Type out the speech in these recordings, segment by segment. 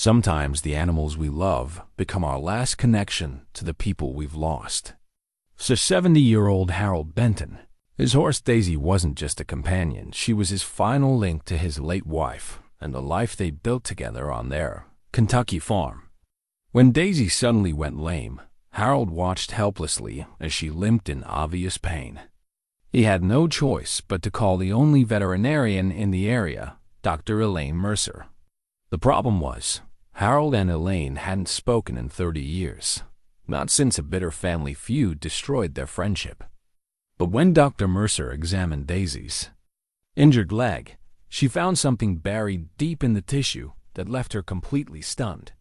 Sometimes the animals we love become our last connection to the people we've lost. For 70-year-old Harold Benton, his horse Daisy wasn't just a companion. She was his final link to his late wife and the life they built together on their Kentucky farm. When Daisy suddenly went lame, Harold watched helplessly as she limped in obvious pain. He had no choice but to call the only veterinarian in the area, Dr. Elaine Mercer. The problem was, Harold and Elaine hadn't spoken in 30 years, not since a bitter family feud destroyed their friendship. But when Dr. Mercer examined Daisy's injured leg, she found something buried deep in the tissue that left her completely stunned.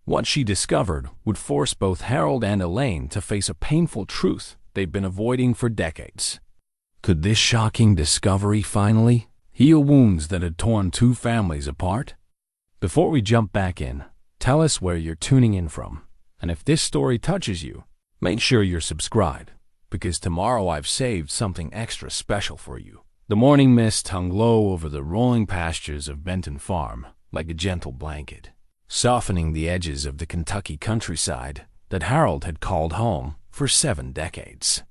What she discovered would force both Harold and Elaine to face a painful truth they'd been avoiding for decades. Could this shocking discovery finally heal wounds that had torn two families apart? Before we jump back in, tell us where you're tuning in from, and if this story touches you, make sure you're subscribed, because tomorrow I've saved something extra special for you. The morning mist hung low over the rolling pastures of Benton Farm like a gentle blanket, softening the edges of the Kentucky countryside that Harold had called home for 7 decades.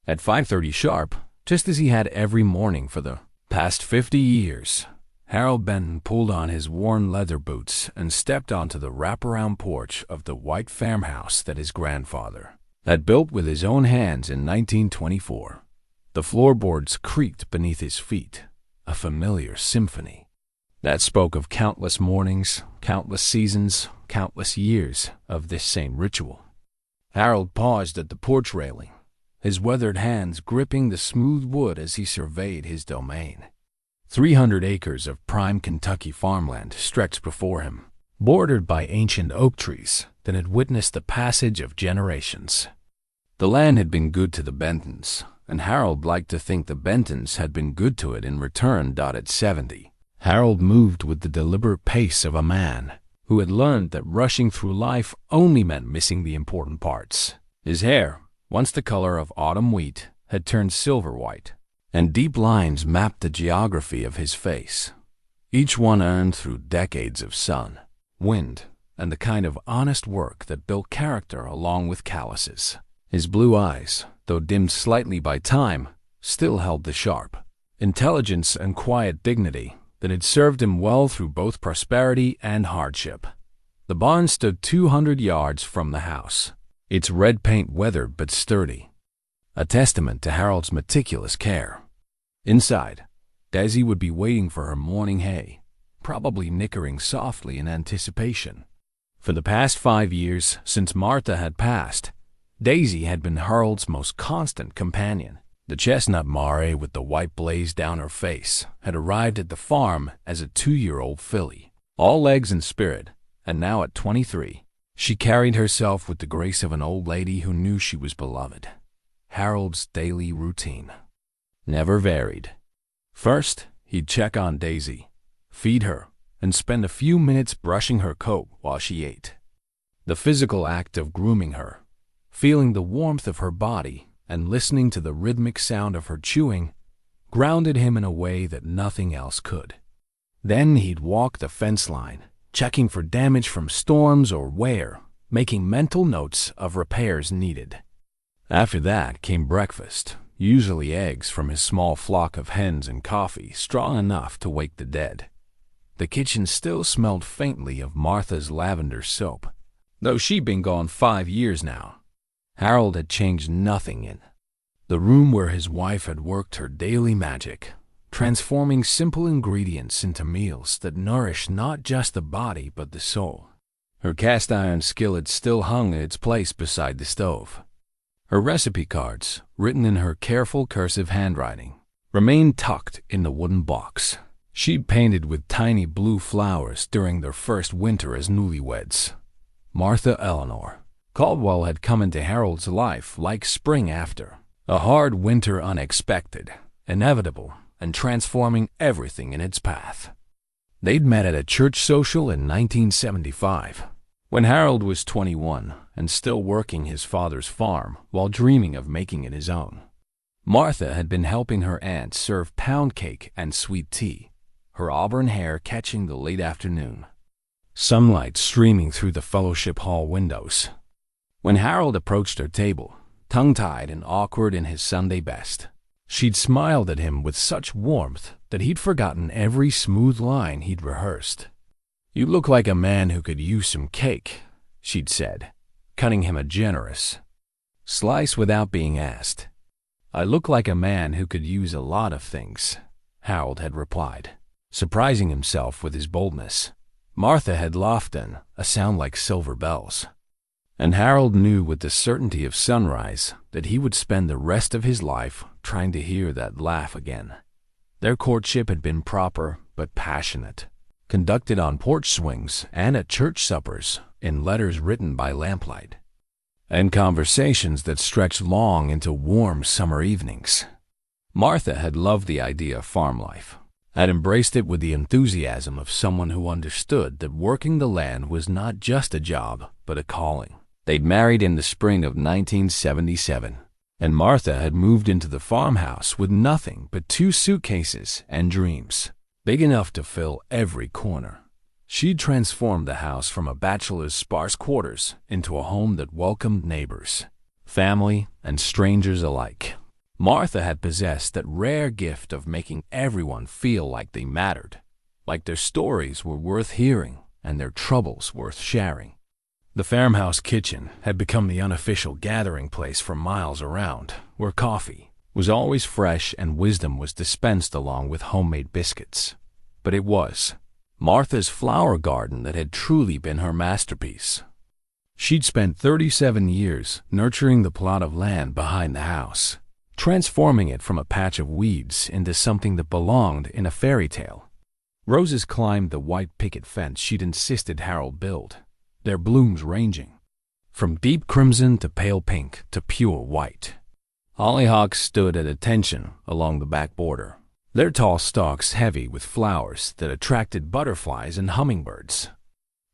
At 5:30 sharp, just as he had every morning for the past 50 years, Harold Benton pulled on his worn leather boots and stepped onto the wraparound porch of the white farmhouse that his grandfather had built with his own hands in 1924. The floorboards creaked beneath his feet, a familiar symphony that spoke of countless mornings, countless seasons, countless years of this same ritual. Harold paused at the porch railing, his weathered hands gripping the smooth wood as he surveyed his domain. 300 acres of prime Kentucky farmland stretched before him, bordered by ancient oak trees that had witnessed the passage of generations. The land had been good to the Bentons, and Harold liked to think the Bentons had been good to it in return. At 70, Harold moved with the deliberate pace of a man who had learned that rushing through life only meant missing the important parts. His hair, once the color of autumn wheat, had turned silver white, and deep lines mapped the geography of his face, each one earned through decades of sun, wind, and the kind of honest work that built character along with calluses. His blue eyes, though dimmed slightly by time, still held the sharp intelligence and quiet dignity that had served him well through both prosperity and hardship. The barn stood 200 yards from the house, its red paint weathered but sturdy, a testament to Harold's meticulous care. Inside, Daisy would be waiting for her morning hay, probably nickering softly in anticipation. For the past 5 years, since Martha had passed, Daisy had been Harold's most constant companion. The chestnut mare with the white blaze down her face had arrived at the farm as a 2-year-old filly, all legs and spirit, and now at 23, she carried herself with the grace of an old lady who knew she was beloved. Harold's daily routine never varied. First, he'd check on Daisy, feed her, and spend a few minutes brushing her coat while she ate. The physical act of grooming her, feeling the warmth of her body, and listening to the rhythmic sound of her chewing, grounded him in a way that nothing else could. Then he'd walk the fence line, checking for damage from storms or wear, making mental notes of repairs needed. After that came breakfast, usually eggs from his small flock of hens and coffee strong enough to wake the dead. The kitchen still smelled faintly of Martha's lavender soap, though she'd been gone 5 years now. Harold had changed nothing in the room where his wife had worked her daily magic, transforming simple ingredients into meals that nourished not just the body but the soul. Her cast-iron skillet still hung in its place beside the stove. Her recipe cards, written in her careful cursive handwriting, remained tucked in the wooden box she'd painted with tiny blue flowers during their first winter as newlyweds. Martha Eleanor Caldwell had come into Harold's life like spring after, a hard winter unexpected, inevitable, and transforming everything in its path. They'd met at a church social in 1975, when Harold was 21 and still working his father's farm while dreaming of making it his own. Martha had been helping her aunt serve pound cake and sweet tea, her auburn hair catching the late afternoon. sunlight streaming through the fellowship hall windows. When Harold approached her table, tongue-tied and awkward in his Sunday best, she'd smiled at him with such warmth that he'd forgotten every smooth line he'd rehearsed. "You look like a man who could use some cake," she'd said, cutting him a generous slice without being asked. "I look like a man who could use a lot of things," Harold had replied, surprising himself with his boldness. Martha had laughed in a sound like silver bells, and Harold knew with the certainty of sunrise that he would spend the rest of his life trying to hear that laugh again. Their courtship had been proper but passionate, conducted on porch swings and at church suppers, in letters written by lamplight, and conversations that stretched long into warm summer evenings. Martha had loved the idea of farm life, had embraced it with the enthusiasm of someone who understood that working the land was not just a job, but a calling. They'd married in the spring of 1977, and Martha had moved into the farmhouse with nothing but 2 suitcases and dreams, big enough to fill every corner. She'd transformed the house from a bachelor's sparse quarters into a home that welcomed neighbors, family, and strangers alike. Martha had possessed that rare gift of making everyone feel like they mattered, like their stories were worth hearing and their troubles worth sharing. The farmhouse kitchen had become the unofficial gathering place for miles around, where coffee was always fresh and wisdom was dispensed along with homemade biscuits. But it was Martha's flower garden that had truly been her masterpiece. She'd spent 37 years nurturing the plot of land behind the house, transforming it from a patch of weeds into something that belonged in a fairy tale. Roses climbed the white picket fence she'd insisted Harold build, their blooms ranging from deep crimson to pale pink to pure white. Hollyhocks stood at attention along the back border, their tall stalks heavy with flowers that attracted butterflies and hummingbirds.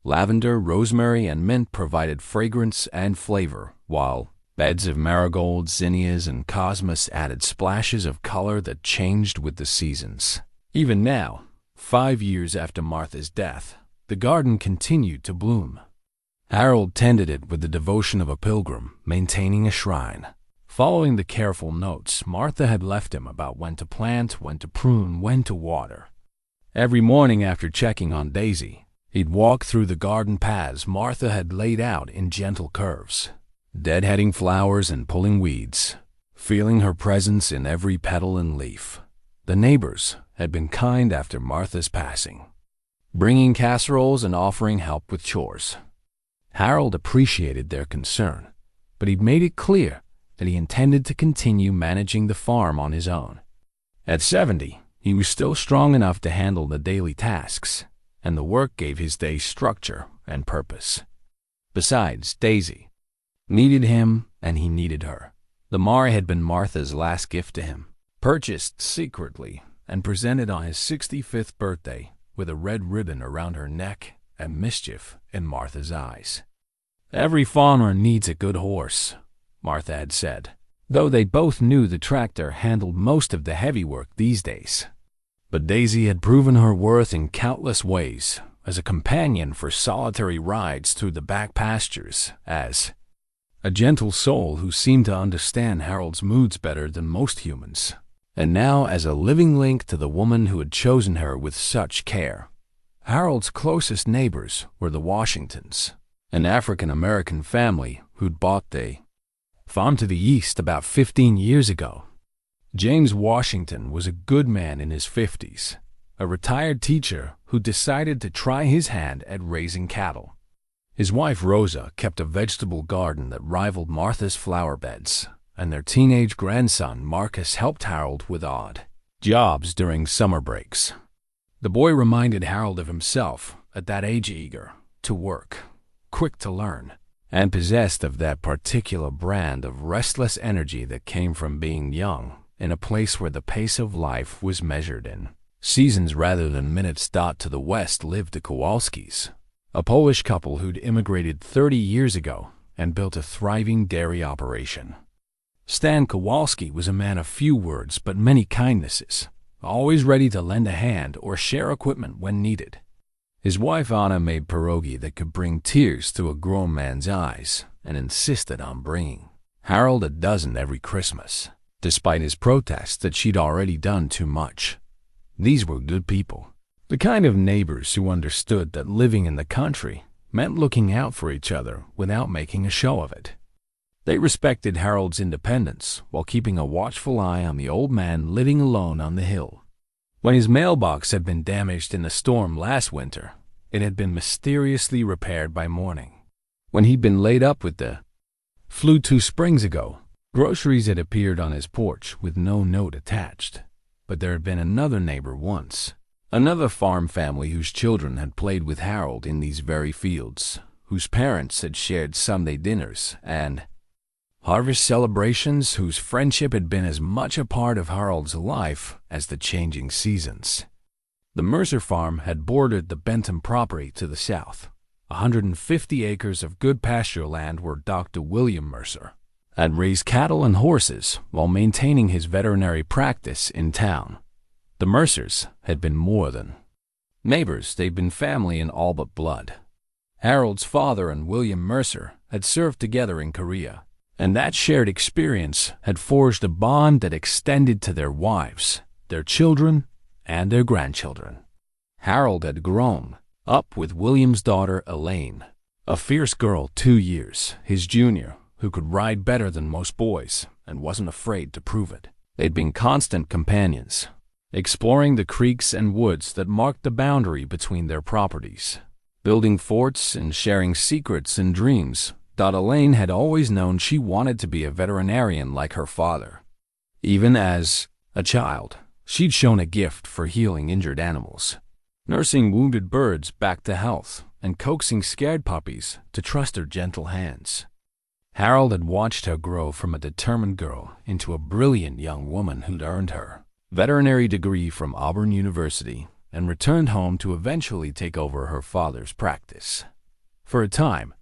Lavender, rosemary, and mint provided fragrance and flavor, while beds of marigolds, zinnias, and cosmos added splashes of color that changed with the seasons. Even now, 5 years after Martha's death, the garden continued to bloom. Harold tended it with the devotion of a pilgrim maintaining a shrine, following the careful notes Martha had left him about when to plant, when to prune, when to water. Every morning after checking on Daisy, he'd walk through the garden paths Martha had laid out in gentle curves, deadheading flowers and pulling weeds, feeling her presence in every petal and leaf. The neighbors had been kind after Martha's passing, bringing casseroles and offering help with chores. Harold appreciated their concern, but he'd made it clear that he intended to continue managing the farm on his own. At 70, he was still strong enough to handle the daily tasks, and the work gave his day structure and purpose. Besides, Daisy needed him, and he needed her. The Mare had been Martha's last gift to him, purchased secretly and presented on his 65th birthday with a red ribbon around her neck and mischief in Martha's eyes. "Every farmer needs a good horse," Martha had said, though they both knew the tractor handled most of the heavy work these days. But Daisy had proven her worth in countless ways, as a companion for solitary rides through the back pastures, as a gentle soul who seemed to understand Harold's moods better than most humans, and now as a living link to the woman who had chosen her with such care. Harold's closest neighbors were the Washingtons, an African-American family who'd bought the farm to the east about 15 years ago. James Washington was a good man in his 50s, a retired teacher who decided to try his hand at raising cattle. His wife Rosa kept a vegetable garden that rivaled Martha's flower beds, and their teenage grandson Marcus helped Harold with odd jobs during summer breaks. The boy reminded Harold of himself, at that age eager to work, quick to learn, and possessed of that particular brand of restless energy that came from being young in a place where the pace of life was measured in seasons rather than minutes. To the west lived the Kowalskis, a Polish couple who'd immigrated 30 years ago and built a thriving dairy operation. Stan Kowalski was a man of few words but many kindnesses, always ready to lend a hand or share equipment when needed. His wife Anna made pierogi that could bring tears to a grown man's eyes and insisted on bringing Harold a dozen every Christmas, despite his protests that she'd already done too much. These were good people, the kind of neighbors who understood that living in the country meant looking out for each other without making a show of it. They respected Harold's independence while keeping a watchful eye on the old man living alone on the hill. When his mailbox had been damaged in the storm last winter, it had been mysteriously repaired by morning. When he'd been laid up with the flu 2 springs ago, groceries had appeared on his porch with no note attached. But there had been another neighbor once, another farm family whose children had played with Harold in these very fields, whose parents had shared Sunday dinners and harvest celebrations, whose friendship had been as much a part of Harold's life as the changing seasons. The Mercer farm had bordered the Benton property to the south. 150 acres of good pasture land where Dr. William Mercer had raised cattle and horses while maintaining his veterinary practice in town. The Mercers had been more than neighbors, they'd been family in all but blood. Harold's father and William Mercer had served together in Korea, and that shared experience had forged a bond that extended to their wives, their children, and their grandchildren. Harold had grown up with William's daughter Elaine, a fierce girl 2 years his junior, who could ride better than most boys and wasn't afraid to prove it. They'd been constant companions, exploring the creeks and woods that marked the boundary between their properties, building forts and sharing secrets and dreams. Elaine had always known she wanted to be a veterinarian like her father. Even as a child, she'd shown a gift for healing injured animals, nursing wounded birds back to health, and coaxing scared puppies to trust her gentle hands. Harold had watched her grow from a determined girl into a brilliant young woman who'd earned her veterinary degree from Auburn University and returned home to eventually take over her father's practice. For a time,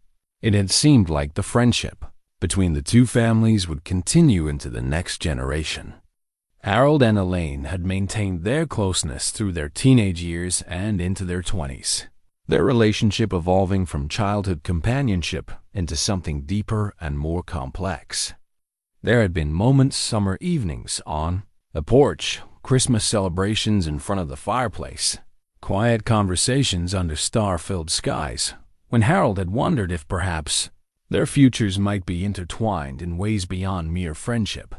it had seemed like the friendship between the two families would continue into the next generation. Harold and Elaine had maintained their closeness through their teenage years and into their 20s, their relationship evolving from childhood companionship into something deeper and more complex. There had been moments, summer evenings on the porch, Christmas celebrations in front of the fireplace, quiet conversations under star-filled skies, when Harold had wondered if perhaps their futures might be intertwined in ways beyond mere friendship.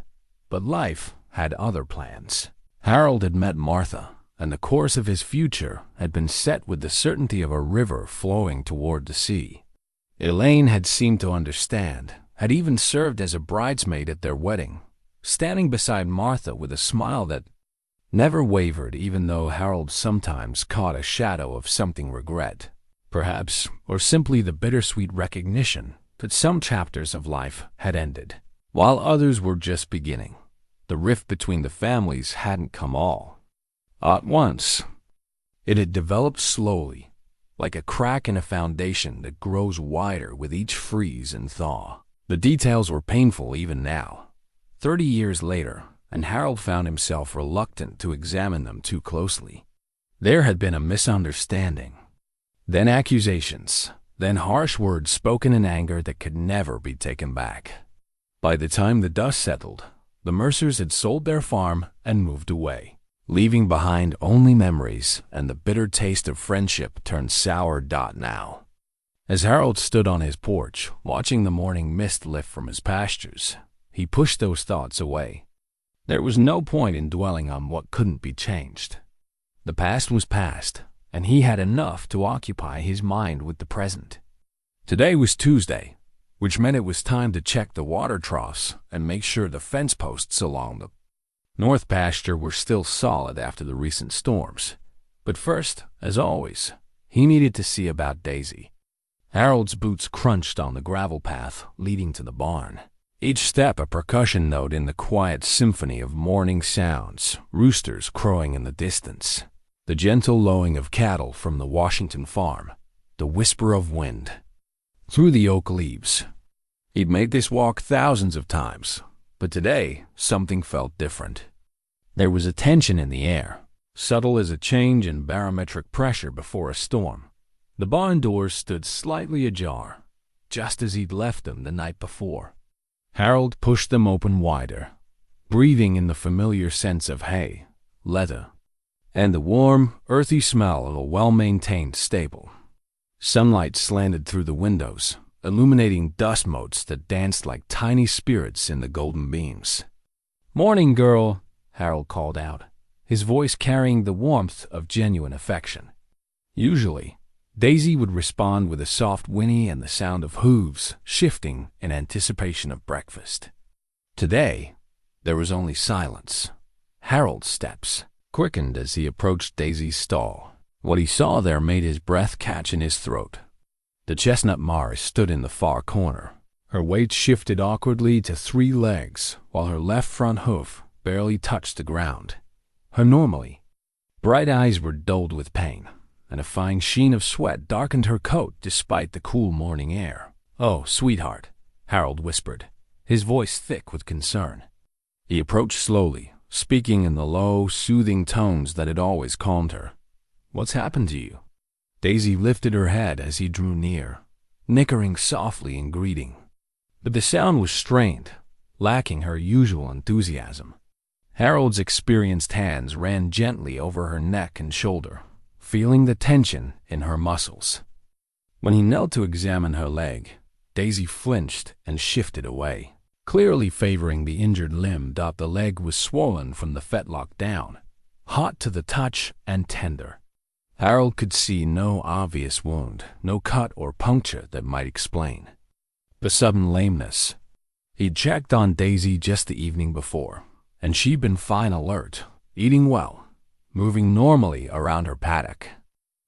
But life had other plans. Harold had met Martha, and the course of his future had been set with the certainty of a river flowing toward the sea. Elaine had seemed to understand, had even served as a bridesmaid at their wedding, standing beside Martha with a smile that never wavered, even though Harold sometimes caught a shadow of something regret, perhaps, or simply the bittersweet recognition that some chapters of life had ended, while others were just beginning. The rift between the families hadn't come all at once. It had developed slowly, like a crack in a foundation that grows wider with each freeze and thaw. The details were painful even now, 30 years later, and Harold found himself reluctant to examine them too closely. There had been a misunderstanding, then accusations, then harsh words spoken in anger that could never be taken back. By the time the dust settled, the Mercers had sold their farm and moved away, leaving behind only memories and the bitter taste of friendship turned sour. Now, as Harold stood on his porch, watching the morning mist lift from his pastures, he pushed those thoughts away. There was no point in dwelling on what couldn't be changed. The past was past, and he had enough to occupy his mind with the present. Today was Tuesday, which meant it was time to check the water troughs and make sure the fence posts along the north pasture were still solid after the recent storms. But first, as always, he needed to see about Daisy. Harold's boots crunched on the gravel path leading to the barn, each step a percussion note in the quiet symphony of morning sounds, roosters crowing in the distance, the gentle lowing of cattle from the Washington farm, the whisper of wind through the oak leaves. He'd made this walk thousands of times, but today something felt different. There was a tension in the air, subtle as a change in barometric pressure before a storm. The barn doors stood slightly ajar, just as he'd left them the night before. Harold pushed them open wider, breathing in the familiar sense of hay, leather, and the warm, earthy smell of a well-maintained stable. Sunlight slanted through the windows, illuminating dust motes that danced like tiny spirits in the golden beams. "Morning, girl," Harold called out, his voice carrying the warmth of genuine affection. Usually, Daisy would respond with a soft whinny and the sound of hooves shifting in anticipation of breakfast. Today, there was only silence. Harold's steps quickened as he approached Daisy's stall. What he saw there made his breath catch in his throat. The chestnut mare stood in the far corner. Her weight shifted awkwardly to 3 legs, while her left front hoof barely touched the ground. Her normally bright eyes were dulled with pain, and a fine sheen of sweat darkened her coat despite the cool morning air. "Oh, sweetheart," Harold whispered, his voice thick with concern. He approached slowly, speaking in the low, soothing tones that had always calmed her. "What's happened to you?" Daisy lifted her head as he drew near, nickering softly in greeting. But the sound was strained, lacking her usual enthusiasm. Harold's experienced hands ran gently over her neck and shoulder, feeling the tension in her muscles. When he knelt to examine her leg, Daisy flinched and shifted away, clearly favoring the injured limb. The leg was swollen from the fetlock down, hot to the touch and tender. Harold could see no obvious wound, no cut or puncture that might explain the sudden lameness. He'd checked on Daisy just the evening before, and she'd been fine, alert, eating well, moving normally around her paddock.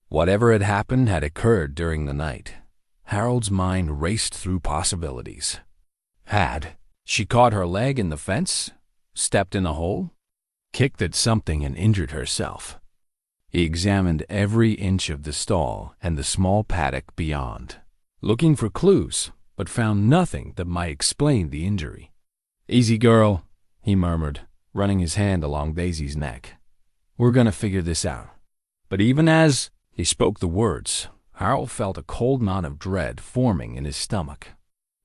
Whatever had happened had occurred during the night. Harold's mind raced through possibilities. Had she caught her leg in the fence, stepped in a hole, kicked at something and injured herself? He examined every inch of the stall and the small paddock beyond, looking for clues, but found nothing that might explain the injury. "Easy, girl," he murmured, running his hand along Daisy's neck. "We're gonna figure this out." But even as he spoke the words, Harold felt a cold knot of dread forming in his stomach.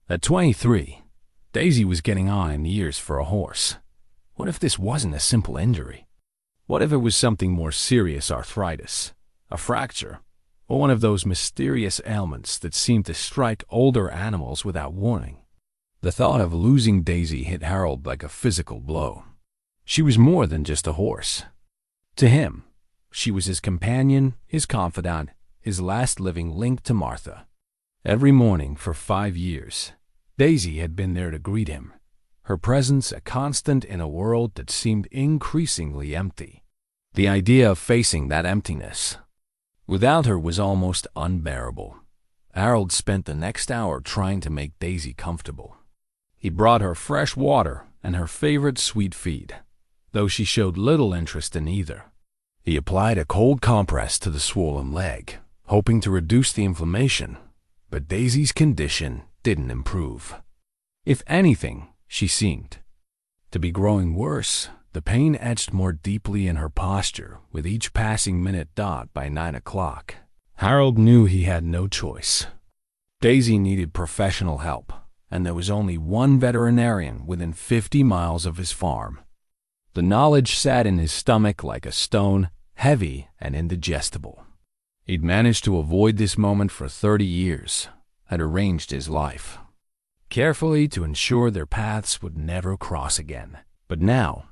At 23, Daisy was getting on in years for a horse. What if this wasn't a simple injury? What if it was something more serious: arthritis, a fracture, or one of those mysterious ailments that seem to strike older animals without warning? The thought of losing Daisy hit Harold like a physical blow. She was more than just a horse. To him, she was his companion, his confidant, his last living link to Martha. Every morning for 5 years, Daisy had been there to greet him, her presence a constant in a world that seemed increasingly empty. The idea of facing that emptiness without her was almost unbearable. Harold spent the next hour trying to make Daisy comfortable. He brought her fresh water and her favorite sweet feed, though she showed little interest in either. He applied a cold compress to the swollen leg, hoping to reduce the inflammation, but Daisy's condition didn't improve. If anything, she seemed to be growing worse. The pain etched more deeply in her posture with each passing minute. By 9 o'clock, Harold knew he had no choice. Daisy needed professional help, and there was only one veterinarian within 50 miles of his farm. The knowledge sat in his stomach like a stone, heavy and indigestible. He'd managed to avoid this moment for 30 years, had arranged his life carefully to ensure their paths would never cross again. But now,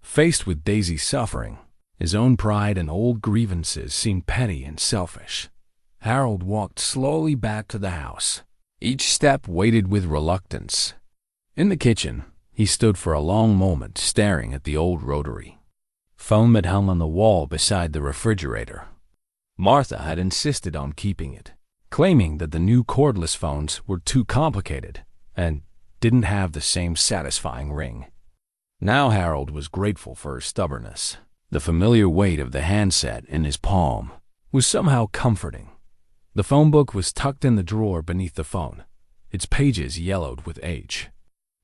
faced with Daisy's suffering, his own pride and old grievances seemed petty and selfish. Harold walked slowly back to the house, each step weighted with reluctance. In the kitchen, he stood for a long moment staring at the old rotary phone that hung on the wall beside the refrigerator. Martha had insisted on keeping it, claiming that the new cordless phones were too complicated and didn't have the same satisfying ring. Now Harold was grateful for her stubbornness. The familiar weight of the handset in his palm was somehow comforting. The phone book was tucked in the drawer beneath the phone, its pages yellowed with age.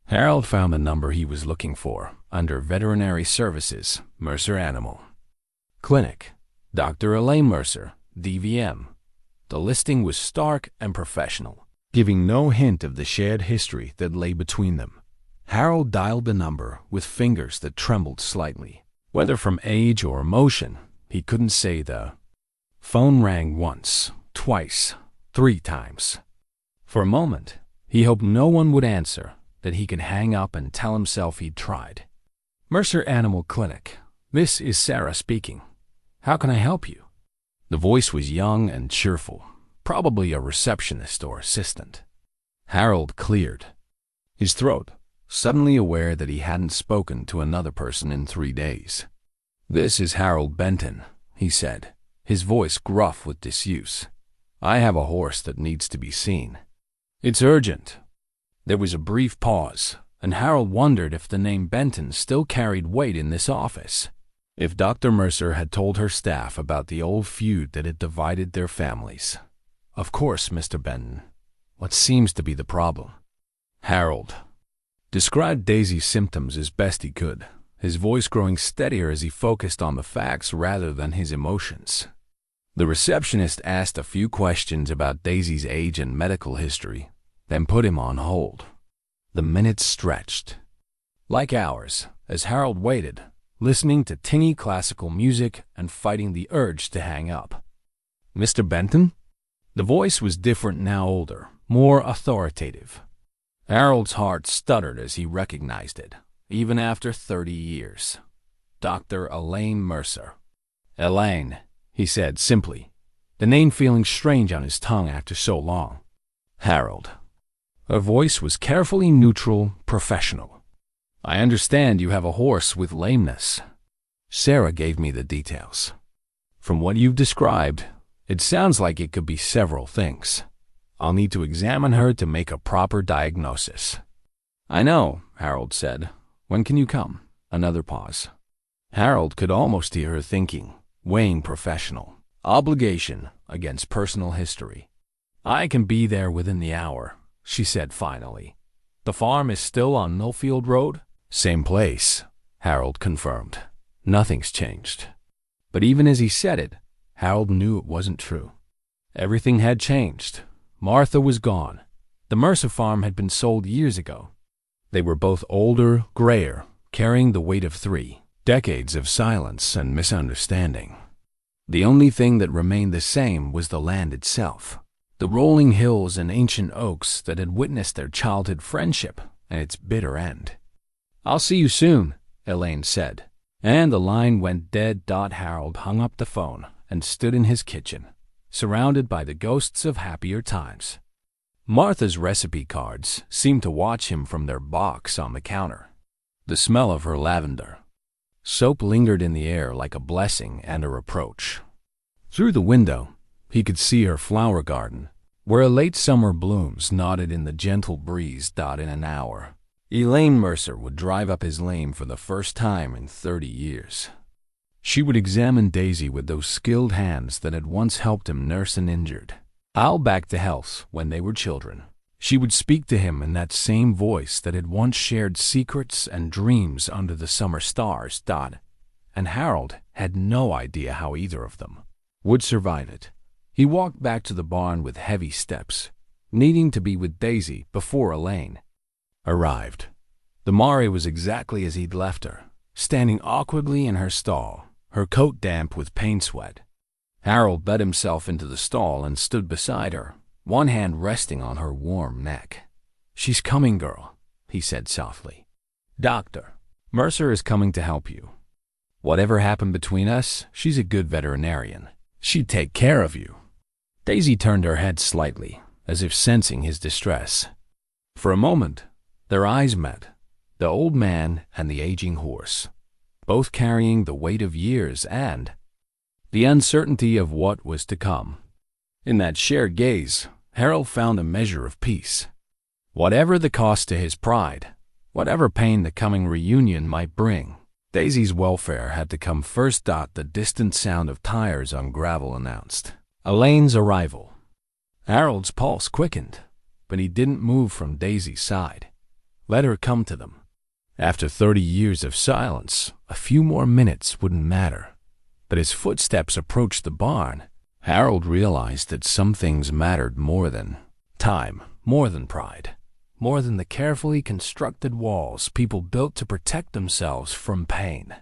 Harold found the number he was looking for under Veterinary Services, Mercer Animal Clinic, Dr. Elaine Mercer, DVM. The listing was stark and professional, giving no hint of the shared history that lay between them. Harold dialed the number with fingers that trembled slightly. Whether from age or emotion, he couldn't say the phone rang once, twice, 3 times. For a moment, he hoped no one would answer, that he could hang up and tell himself he'd tried. Mercer Animal Clinic. This is Sarah speaking. How can I help you? The voice was young and cheerful, probably a receptionist or assistant. Harold cleared his throat, suddenly aware that he hadn't spoken to another person in 3 days. This is Harold Benton, he said, his voice gruff with disuse. I have a horse that needs to be seen. It's urgent. There was a brief pause, and Harold wondered if the name Benton still carried weight in this office. If Dr. Mercer had told her staff about the old feud that had divided their families. Of course, Mr. Benton. What seems to be the problem? Harold described Daisy's symptoms as best he could, his voice growing steadier as he focused on the facts rather than his emotions. The receptionist asked a few questions about Daisy's age and medical history, then put him on hold. The minutes stretched like hours as Harold waited, listening to tinny classical music and fighting the urge to hang up. Mr. Benton? The voice was different now, older, more authoritative. Harold's heart stuttered as he recognized it, even after 30 years. Dr. Elaine Mercer. Elaine, he said simply, the name feeling strange on his tongue after so long. Harold. Her voice was carefully neutral, professional. I understand you have a horse with lameness. Sarah gave me the details. From what you've described, it sounds like it could be several things. I'll need to examine her to make a proper diagnosis. I know, Harold said. When can you come? Another pause. Harold could almost hear her thinking, weighing professional obligation against personal history. I can be there within the hour, she said finally. The farm is still on Millfield Road? Same place, Harold confirmed. Nothing's changed. But even as he said it, Harold knew it wasn't true. Everything had changed. Martha was gone. The Mercer farm had been sold years ago. They were both older, grayer, carrying the weight of 3 decades of silence and misunderstanding. The only thing that remained the same was the land itself, the rolling hills and ancient oaks that had witnessed their childhood friendship and its bitter end. I'll see you soon, Elaine said, and the line went dead. Harold hung up the phone and stood in his kitchen, surrounded by the ghosts of happier times. Martha's recipe cards seemed to watch him from their box on the counter. The smell of her lavender soap lingered in the air like a blessing and a reproach. Through the window, he could see her flower garden, where late summer blooms nodded in the gentle breeze. In an hour, Elaine Mercer would drive up his lane for the first time in 30 years. She would examine Daisy with those skilled hands that had once helped him nurse an injured owl back to health when they were children. She would speak to him in that same voice that had once shared secrets and dreams under the summer stars. And Harold had no idea how either of them would survive it. He walked back to the barn with heavy steps, needing to be with Daisy before Elaine arrived. The Mare was exactly as he'd left her, standing awkwardly in her stall, her coat damp with paint sweat. Harold bed himself into the stall and stood beside her, one hand resting on her warm neck. She's coming, girl, he said softly. Doctor, Mercer is coming to help you. Whatever happened between us, she's a good veterinarian. She'd take care of you. Daisy turned her head slightly, as if sensing his distress. For a moment, their eyes met, the old man and the aging horse, both carrying the weight of years and the uncertainty of what was to come. In that shared gaze, Harold found a measure of peace. Whatever the cost to his pride, whatever pain the coming reunion might bring, Daisy's welfare had to come first. The distant sound of tires on gravel announced Elaine's arrival. Harold's pulse quickened, but he didn't move from Daisy's side. Let her come to them. After 30 years of silence, a few more minutes wouldn't matter. But as footsteps approached the barn, Harold realized that some things mattered more than time, more than pride, more than the carefully constructed walls people built to protect themselves from pain.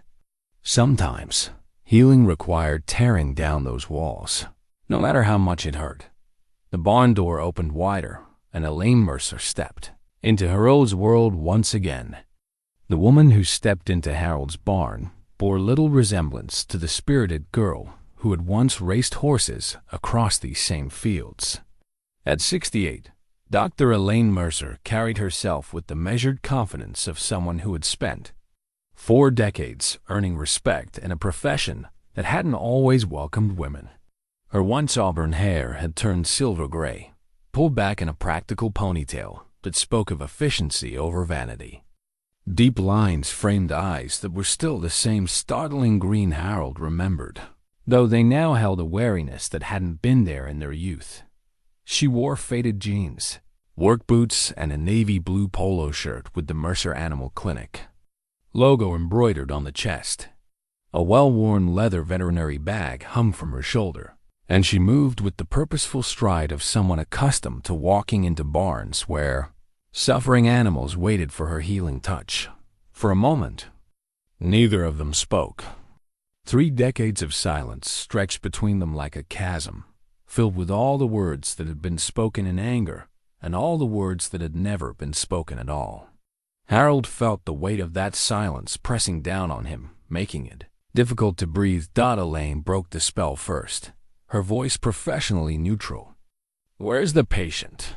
Sometimes, healing required tearing down those walls, no matter how much it hurt. The barn door opened wider, and Elaine Mercer stepped into Harold's world once again. The woman who stepped into Harold's barn bore little resemblance to the spirited girl who had once raced horses across these same fields. At 68, Dr. Elaine Mercer carried herself with the measured confidence of someone who had spent 4 decades earning respect in a profession that hadn't always welcomed women. Her once auburn hair had turned silver gray, pulled back in a practical ponytail that spoke of efficiency over vanity. Deep lines framed eyes that were still the same startling green Harold remembered, though they now held a wariness that hadn't been there in their youth. She wore faded jeans, work boots, and a navy blue polo shirt with the Mercer Animal Clinic logo embroidered on the chest. A well-worn leather veterinary bag hung from her shoulder, and she moved with the purposeful stride of someone accustomed to walking into barns where suffering animals waited for her healing touch. For a moment, neither of them spoke. 3 decades of silence stretched between them like a chasm, filled with all the words that had been spoken in anger and all the words that had never been spoken at all. Harold felt the weight of that silence pressing down on him, making it difficult to breathe. Elaine broke the spell first, her voice professionally neutral. "Where's the patient?"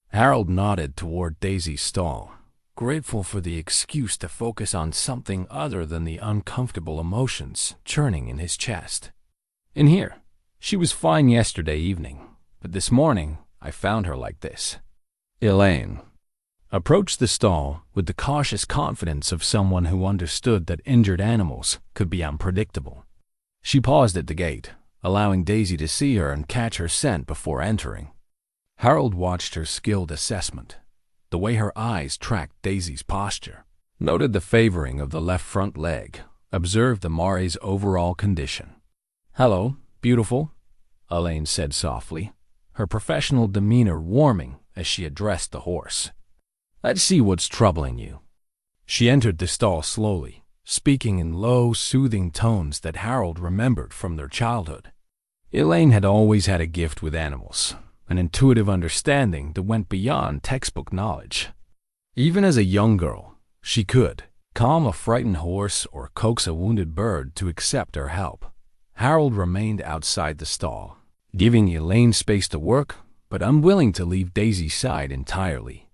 Harold nodded toward Daisy's stall, grateful for the excuse to focus on something other than the uncomfortable emotions churning in his chest. "In here. She was fine yesterday evening, but this morning I found her like this." Elaine approached the stall with the cautious confidence of someone who understood that injured animals could be unpredictable. She paused at the gate, allowing Daisy to see her and catch her scent before entering. Harold watched her skilled assessment, the way her eyes tracked Daisy's posture, noted the favoring of the left front leg, observed the mare's overall condition. "Hello, beautiful," Elaine said softly, her professional demeanor warming as she addressed the horse. "Let's see what's troubling you." She entered the stall slowly, speaking in low, soothing tones that Harold remembered from their childhood. Elaine had always had a gift with animals, an intuitive understanding that went beyond textbook knowledge. Even as a young girl, she could calm a frightened horse or coax a wounded bird to accept her help. Harold remained outside the stall, giving Elaine space to work, but unwilling to leave Daisy's side entirely.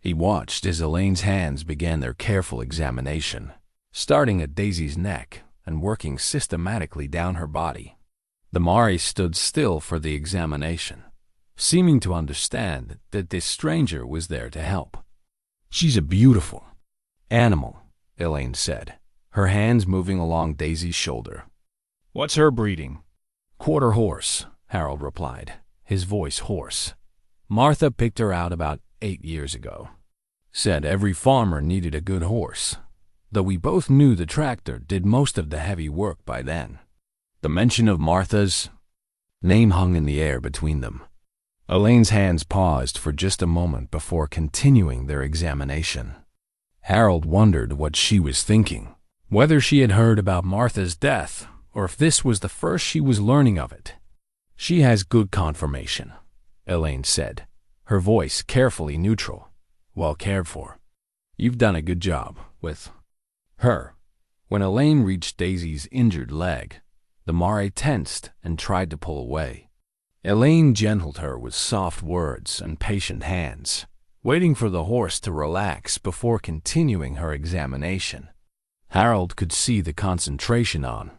He watched as Elaine's hands began their careful examination, starting at Daisy's neck and working systematically down her body. The mare stood still for the examination, seeming to understand that this stranger was there to help. "She's a beautiful animal," Elaine said, her hands moving along Daisy's shoulder. "What's her breeding?" "Quarter horse," Harold replied, his voice hoarse. "Martha picked her out about 8 years ago. Said every farmer needed a good horse, though we both knew the tractor did most of the heavy work by then." The mention of Martha's name hung in the air between them. Elaine's hands paused for just a moment before continuing their examination. Harold wondered what she was thinking, whether she had heard about Martha's death or if this was the first she was learning of it. "She has good conformation," Elaine said, her voice carefully neutral. "Well cared for. You've done a good job with her." When Elaine reached Daisy's injured leg, the mare tensed and tried to pull away. Elaine gentled her with soft words and patient hands, waiting for the horse to relax before continuing her examination. Harold could see the concentration on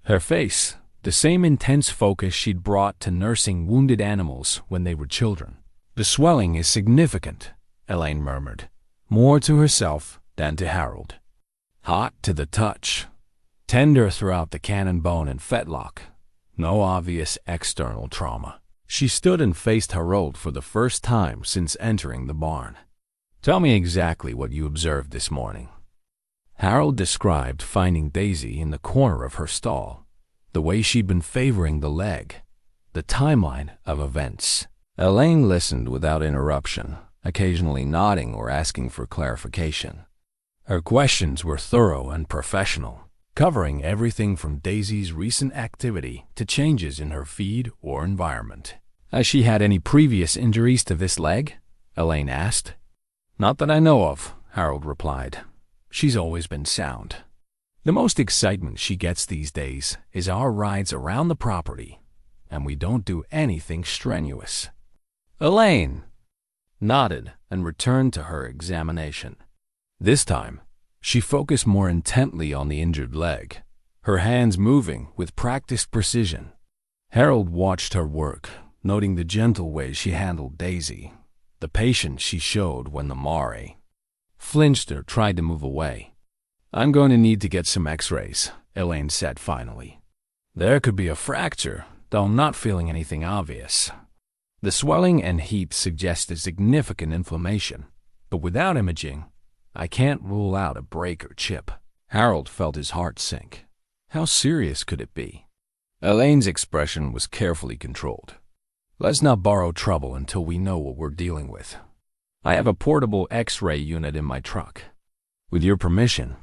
her face, the same intense focus she'd brought to nursing wounded animals when they were children. "The swelling is significant," Elaine murmured, more to herself than to Harold. "Hot to the touch, tender throughout the cannon bone and fetlock. No obvious external trauma." She stood and faced Harold for the first time since entering the barn. "Tell me exactly what you observed this morning." Harold described finding Daisy in the corner of her stall, the way she'd been favoring the leg. the timeline of events. Elaine listened without interruption, occasionally nodding or asking for clarification. Her questions were thorough and professional, covering everything from Daisy's recent activity to changes in her feed or environment. "Has she had any previous injuries to this leg?" Elaine asked. "Not that I know of," Harold replied. "She's always been sound. The most excitement she gets these days is our rides around the property, and we don't do anything strenuous." Elaine nodded and returned to her examination. This time, she focused more intently on the injured leg, her hands moving with practiced precision. Harold watched her work, noting the gentle way she handled Daisy, the patience she showed when the Mare flinched or tried to move away. "I'm going to need to get some x-rays," Elaine said finally. "There could be a fracture, though I'm not feeling anything obvious. The swelling and heat suggest a significant inflammation, but without imaging, I can't rule out a break or chip." Harold felt his heart sink. How serious could it be? Elaine's expression was carefully controlled. "Let's not borrow trouble until we know what we're dealing with. I have a portable X-ray unit in my truck. With your permission,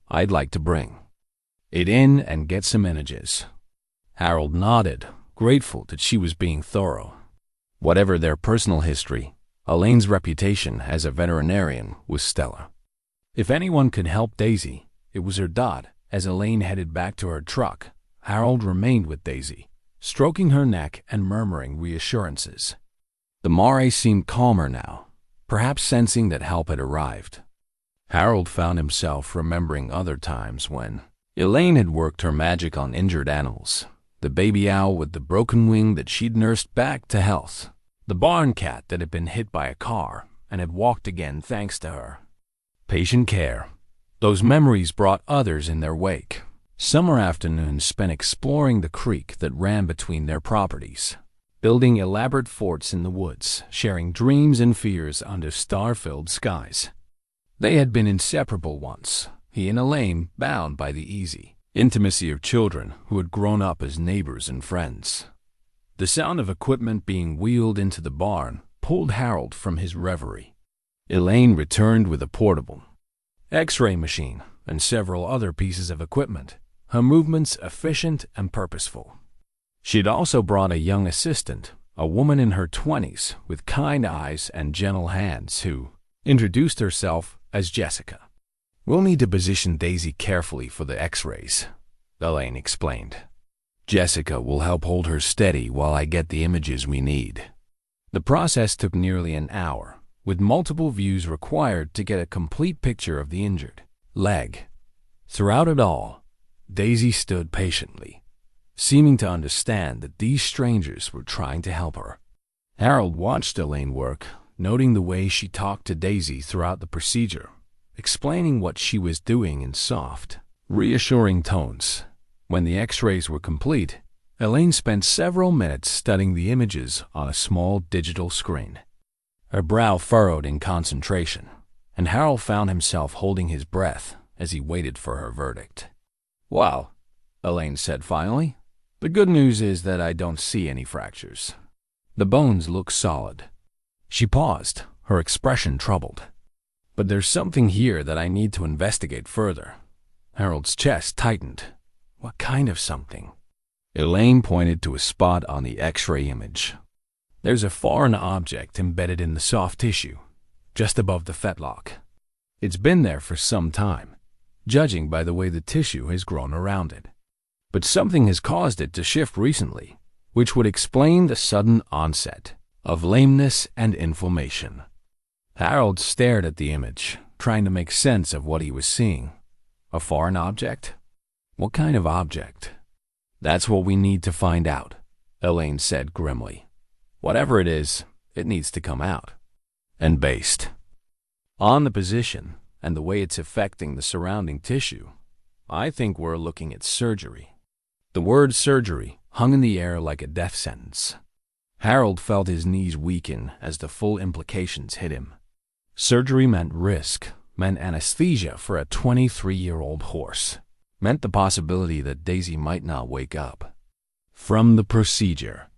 I'd like to bring it in and get some images." Harold nodded, grateful that she was being thorough. Whatever their personal history, Elaine's reputation as a veterinarian was stellar. If anyone could help Daisy, it was her dad. As Elaine headed back to her truck, Harold remained with Daisy, stroking her neck and murmuring reassurances. The Mare seemed calmer now, perhaps sensing that help had arrived. Harold found himself remembering other times when Elaine had worked her magic on injured animals. The baby owl with the broken wing that she'd nursed back to health. The barn cat that had been hit by a car and had walked again thanks to her. Patient care. Those memories brought others in their wake. Summer afternoons spent exploring the creek that ran between their properties, building elaborate forts in the woods, sharing dreams and fears under star-filled skies. They had been inseparable once, he and Elaine bound by the easy intimacy of children who had grown up as neighbors and friends. The sound of equipment being wheeled into the barn pulled Harold from his reverie. Elaine returned with a portable X-ray machine and several other pieces of equipment, her movements efficient and purposeful. She'd also brought a young assistant, a woman in her 20s with kind eyes and gentle hands who introduced herself as Jessica. "We'll need to position Daisy carefully for the X-rays," Elaine explained. "Jessica will help hold her steady while I get the images we need." The process took nearly an hour, with multiple views required to get a complete picture of the injured leg. Throughout it all, Daisy stood patiently, seeming to understand that these strangers were trying to help her. Harold watched Elaine work, noting the way she talked to Daisy throughout the procedure, explaining what she was doing in soft, reassuring tones. When the X-rays were complete, Elaine spent several minutes studying the images on a small digital screen. Her brow furrowed in concentration, and Harold found himself holding his breath as he waited for her verdict. "Well," Elaine said finally, "the good news is that I don't see any fractures. The bones look solid." She paused, her expression troubled. "But there's something here that I need to investigate further." Harold's chest tightened. What kind of something? Elaine pointed to a spot on the X-ray image. "There's a foreign object embedded in the soft tissue, just above the fetlock. It's been there for some time, judging by the way the tissue has grown around it. But something has caused it to shift recently, which would explain the sudden onset of lameness and inflammation." Harold stared at the image, trying to make sense of what he was seeing. A foreign object? What kind of object? "That's what we need to find out," Elaine said grimly. "Whatever it is, it needs to come out." And based on the position and the way it's affecting the surrounding tissue, I think we're looking at surgery. The word surgery hung in the air like a death sentence. Harold felt his knees weaken as the full implications hit him. Surgery meant risk, meant anesthesia for a 23-year-old horse, meant the possibility that Daisy might not wake up. From the procedure,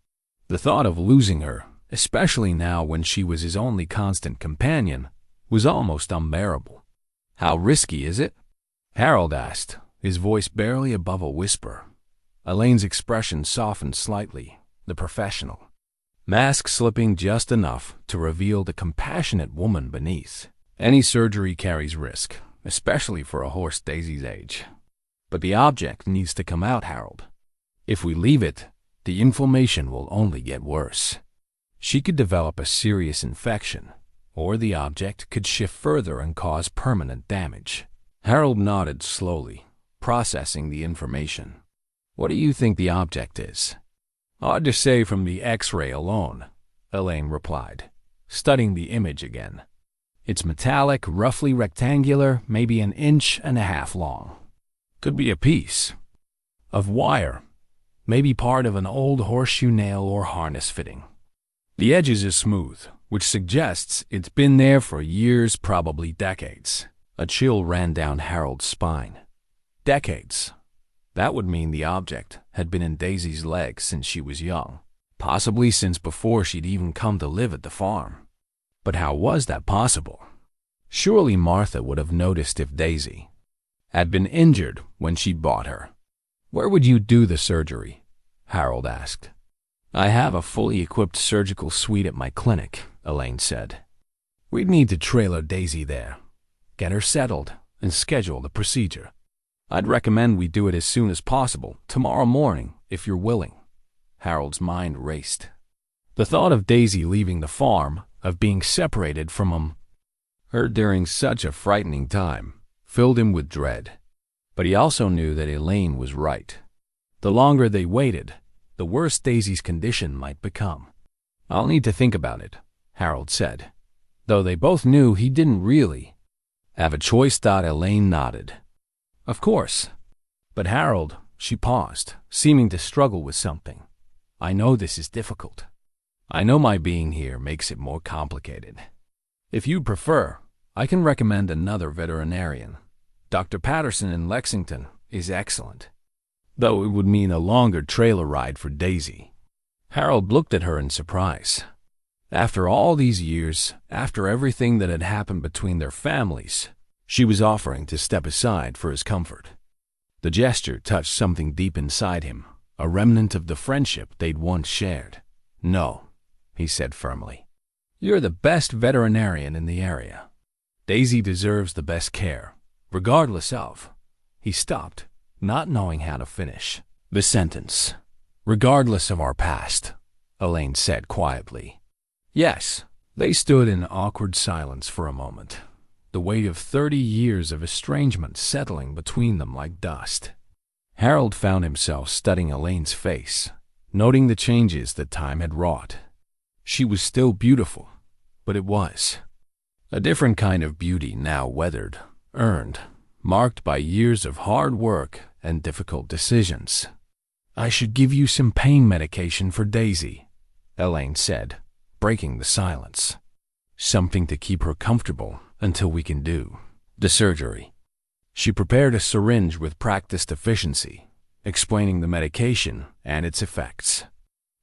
The thought of losing her, especially now when she was his only constant companion, was almost unbearable. "How risky is it?" Harold asked, his voice barely above a whisper. Elaine's expression softened slightly, the professional mask slipping just enough to reveal the compassionate woman beneath. "Any surgery carries risk, especially for a horse Daisy's age. But the object needs to come out, Harold. If we leave it, the inflammation will only get worse. She could develop a serious infection, or the object could shift further and cause permanent damage." Harold nodded slowly, processing the information. "What do you think the object is?" "Hard to say from the X-ray alone," Elaine replied, studying the image again. "It's metallic, roughly rectangular, maybe 1.5 inches long. Could be a piece of wire, maybe part of an old horseshoe nail or harness fitting. The edges are smooth, which suggests it's been there for years, probably decades." A chill ran down Harold's spine. Decades. That would mean the object had been in Daisy's leg since she was young, possibly since before she'd even come to live at the farm. But how was that possible? Surely Martha would have noticed if Daisy had been injured when she bought her. "Where would you do the surgery?" Harold asked. "I have a fully equipped surgical suite at my clinic," Elaine said. "We'd need to trailer Daisy there, get her settled, and schedule the procedure. I'd recommend we do it as soon as possible, tomorrow morning, if you're willing." Harold's mind raced. The thought of Daisy leaving the farm, of being separated from her during such a frightening time, filled him with dread. But he also knew that Elaine was right. The longer they waited, the worse Daisy's condition might become. "I'll need to think about it," Harold said. Though they both knew he didn't really have a choice. Elaine nodded. "Of course. But Harold," she paused, seeming to struggle with something. "I know this is difficult. I know my being here makes it more complicated. If you prefer, I can recommend another veterinarian. Dr. Patterson in Lexington is excellent, though it would mean a longer trailer ride for Daisy." Harold looked at her in surprise. After all these years, after everything that had happened between their families, she was offering to step aside for his comfort. The gesture touched something deep inside him, a remnant of the friendship they'd once shared. "No," he said firmly. "You're the best veterinarian in the area. Daisy deserves the best care, regardless of—" He stopped, not knowing how to finish the sentence. "Regardless of our past," Elaine said quietly. "Yes." They stood in awkward silence for a moment, the weight of 30 years of estrangement settling between them like dust. Harold found himself studying Elaine's face, noting the changes that time had wrought. She was still beautiful, but it was a different kind of beauty, now weathered, earned, marked by years of hard work and difficult decisions. "I should give you some pain medication for Daisy," Elaine said, breaking the silence. "Something to keep her comfortable until we can do the surgery." She prepared a syringe with practiced efficiency, explaining the medication and its effects.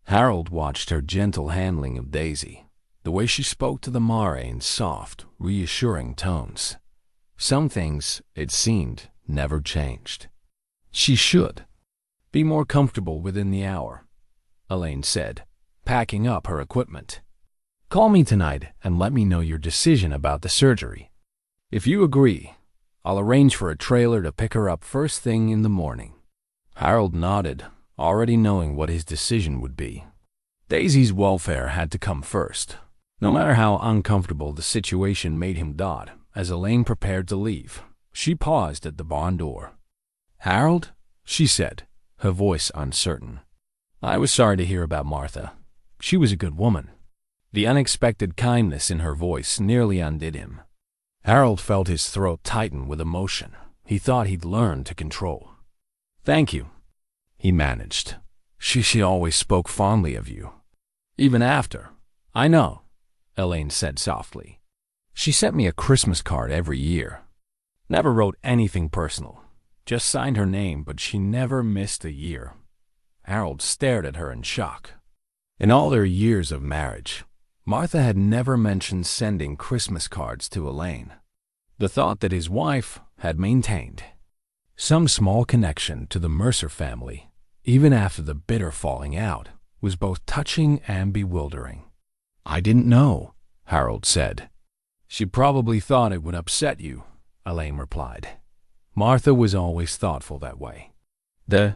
Harold watched her gentle handling of Daisy, the way she spoke to the mare in soft, reassuring tones. Some things, it seemed, never changed. "She should be more comfortable within the hour," Elaine said, packing up her equipment. "Call me tonight and let me know your decision about the surgery. If you agree, I'll arrange for a trailer to pick her up first thing in the morning." Harold nodded, already knowing what his decision would be. Daisy's welfare had to come first, no matter how uncomfortable the situation made him. As Elaine prepared to leave, she paused at the barn door. "Harold," she said, her voice uncertain. "I was sorry to hear about Martha. She was a good woman." The unexpected kindness in her voice nearly undid him. Harold felt his throat tighten with emotion he thought he'd learned to control. "Thank you," he managed. She always spoke fondly of you. Even after." "I know," Elaine said softly. "She sent me a Christmas card every year. Never wrote anything personal. Just signed her name, but she never missed a year." Harold stared at her in shock. In all their years of marriage, Martha had never mentioned sending Christmas cards to Elaine. The thought that his wife had maintained some small connection to the Mercer family, even after the bitter falling out, was both touching and bewildering. "I didn't know," Harold said. "She probably thought it would upset you," Elaine replied. Martha was always thoughtful that way. The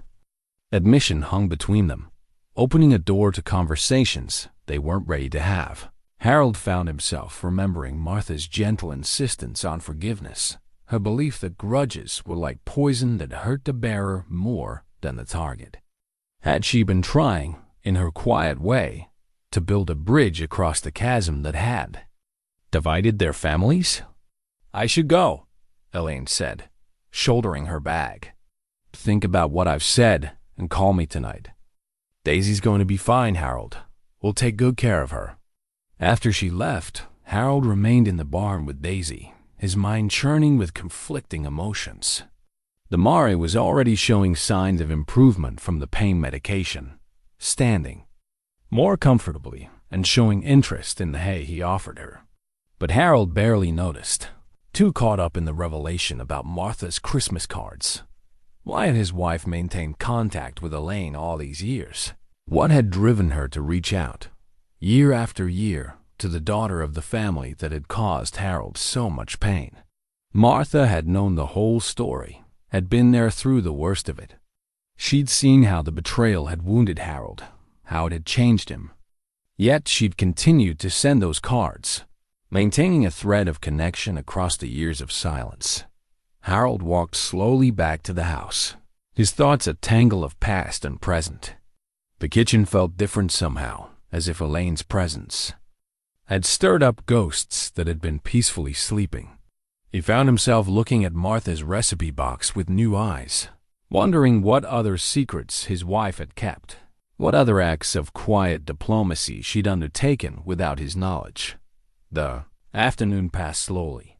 admission hung between them, opening a door to conversations they weren't ready to have. Harold found himself remembering Martha's gentle insistence on forgiveness, her belief that grudges were like poison that hurt the bearer more than the target. Had she been trying, in her quiet way, to build a bridge across the chasm that had divided their families? "I should go," Elaine said, shouldering her bag. "Think about what I've said and call me tonight." "Daisy's going to be fine, Harold. We'll take good care of her." After she left, Harold remained in the barn with Daisy, his mind churning with conflicting emotions. The Mare was already showing signs of improvement from the pain medication, standing more comfortably and showing interest in the hay he offered her. But Harold barely noticed, too caught up in the revelation about Martha's Christmas cards. Why had his wife maintained contact with Elaine all these years? What had driven her to reach out, year after year, to the daughter of the family that had caused Harold so much pain? Martha had known the whole story, had been there through the worst of it. She'd seen how the betrayal had wounded Harold, how it had changed him. Yet she'd continued to send those cards, maintaining a thread of connection across the years of silence. Harold walked slowly back to the house, his thoughts a tangle of past and present. The kitchen felt different somehow, as if Elaine's presence had stirred up ghosts that had been peacefully sleeping. He found himself looking at Martha's recipe box with new eyes, wondering what other secrets his wife had kept, what other acts of quiet diplomacy she'd undertaken without his knowledge. The afternoon passed slowly.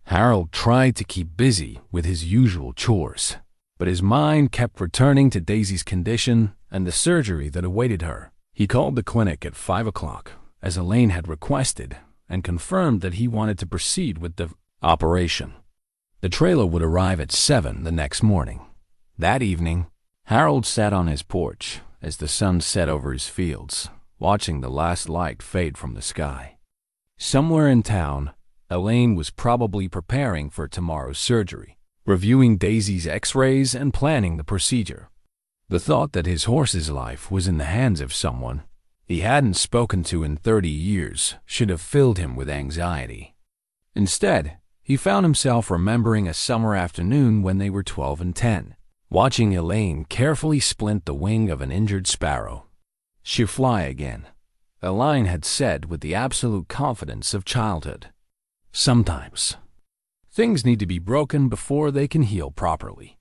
Harold tried to keep busy with his usual chores, but his mind kept returning to Daisy's condition and the surgery that awaited her. He called the clinic at 5 o'clock, as Elaine had requested, and confirmed that he wanted to proceed with the operation. The trailer would arrive at 7 the next morning. That evening, Harold sat on his porch as the sun set over his fields, watching the last light fade from the sky. Somewhere in town, Elaine was probably preparing for tomorrow's surgery, reviewing Daisy's x-rays and planning the procedure. The thought that his horse's life was in the hands of someone he hadn't spoken to in 30 years should have filled him with anxiety. Instead, he found himself remembering a summer afternoon when they were 12 and 10, watching Elaine carefully splint the wing of an injured sparrow. "She'll fly again," Elaine had said with the absolute confidence of childhood. Sometimes, things need to be broken before they can heal properly.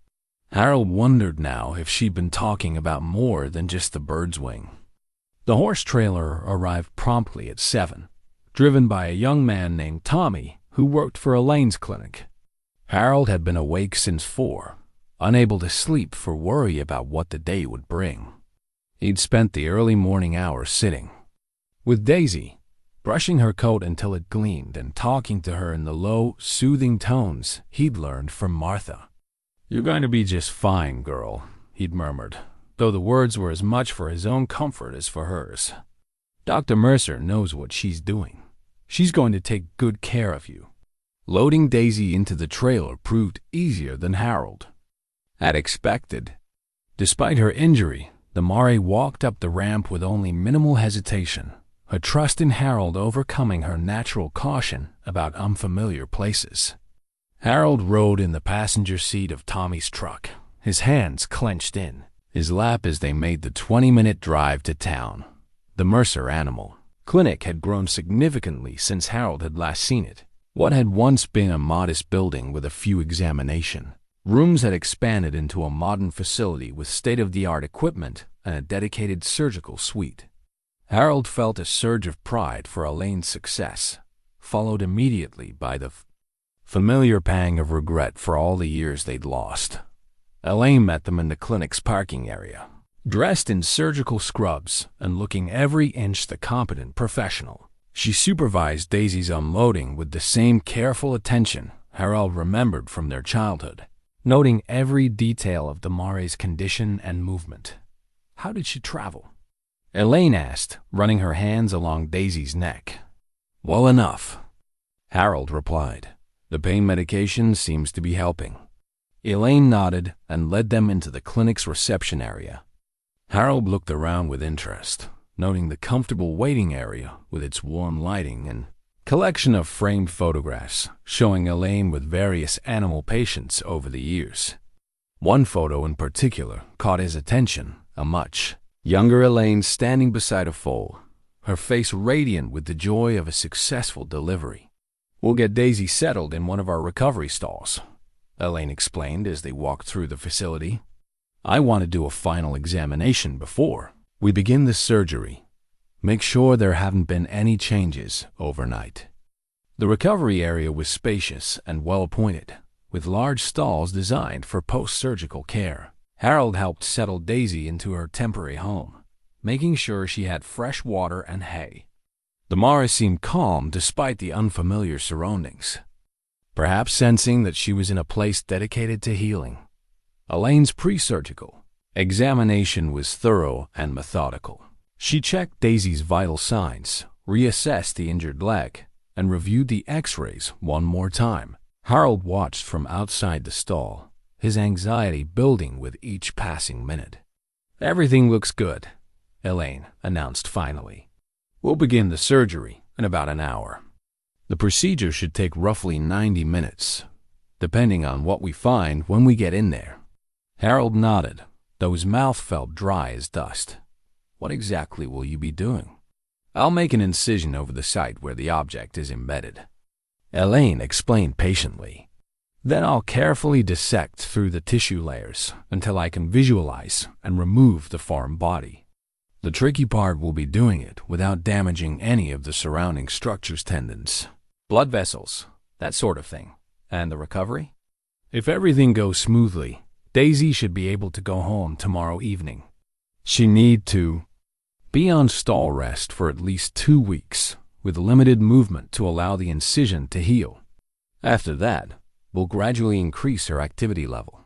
Harold wondered now if she'd been talking about more than just the bird's wing. The horse trailer arrived promptly at 7, driven by a young man named Tommy who worked for Elaine's clinic. Harold had been awake since 4, unable to sleep for worry about what the day would bring. He'd spent the early morning hours sitting with Daisy, brushing her coat until it gleamed and talking to her in the low, soothing tones he'd learned from Martha. "You're going to be just fine, girl," he'd murmured, though the words were as much for his own comfort as for hers. "Dr. Mercer knows what she's doing. She's going to take good care of you." Loading Daisy into the trailer proved easier than Harold had expected. Despite her injury, the Mare walked up the ramp with only minimal hesitation, her trust in Harold overcoming her natural caution about unfamiliar places. Harold rode in the passenger seat of Tommy's truck, his hands clenched in his lap as they made the 20-minute drive to town. The Mercer Animal Clinic had grown significantly since Harold had last seen it. What had once been a modest building with a few examination rooms had expanded into a modern facility with state-of-the-art equipment and a dedicated surgical suite. Harold felt a surge of pride for Elaine's success, followed immediately by the familiar pang of regret for all the years they'd lost. Elaine met them in the clinic's parking area, Dressed in surgical scrubs and looking every inch the competent professional, she supervised Daisy's unloading with the same careful attention Harold remembered from their childhood, noting every detail of Damare's condition and movement. "How did she travel?" Elaine asked, running her hands along Daisy's neck. "Well enough," Harold replied. "The pain medication seems to be helping." Elaine nodded and led them into the clinic's reception area. Harold looked around with interest, noting the comfortable waiting area with its warm lighting and collection of framed photographs showing Elaine with various animal patients over the years. One photo in particular caught his attention, a much younger Elaine standing beside a foal, her face radiant with the joy of a successful delivery. "We'll get Daisy settled in one of our recovery stalls," Elaine explained as they walked through the facility. "I want to do a final examination before we begin the surgery. Make sure there haven't been any changes overnight." The recovery area was spacious and well-appointed, with large stalls designed for post-surgical care. Harold helped settle Daisy into her temporary home, making sure she had fresh water and hay. Damara seemed calm despite the unfamiliar surroundings, perhaps sensing that she was in a place dedicated to healing. Elaine's pre-surgical examination was thorough and methodical. She checked Daisy's vital signs, reassessed the injured leg, and reviewed the x-rays one more time. Harold watched from outside the stall, his anxiety building with each passing minute. "Everything looks good," Elaine announced finally. "We'll begin the surgery in about an hour. The procedure should take roughly 90 minutes, depending on what we find when we get in there." Harold nodded, though his mouth felt dry as dust. "What exactly will you be doing?" "I'll make an incision over the site where the object is embedded," Elaine explained patiently. "Then I'll carefully dissect through the tissue layers until I can visualize and remove the foreign body. The tricky part will be doing it without damaging any of the surrounding structure's tendons, blood vessels, that sort of thing." "And the recovery?" "If everything goes smoothly, Daisy should be able to go home tomorrow evening. She need to be on stall rest for at least 2 weeks, with limited movement to allow the incision to heal. After that, we'll gradually increase her activity level."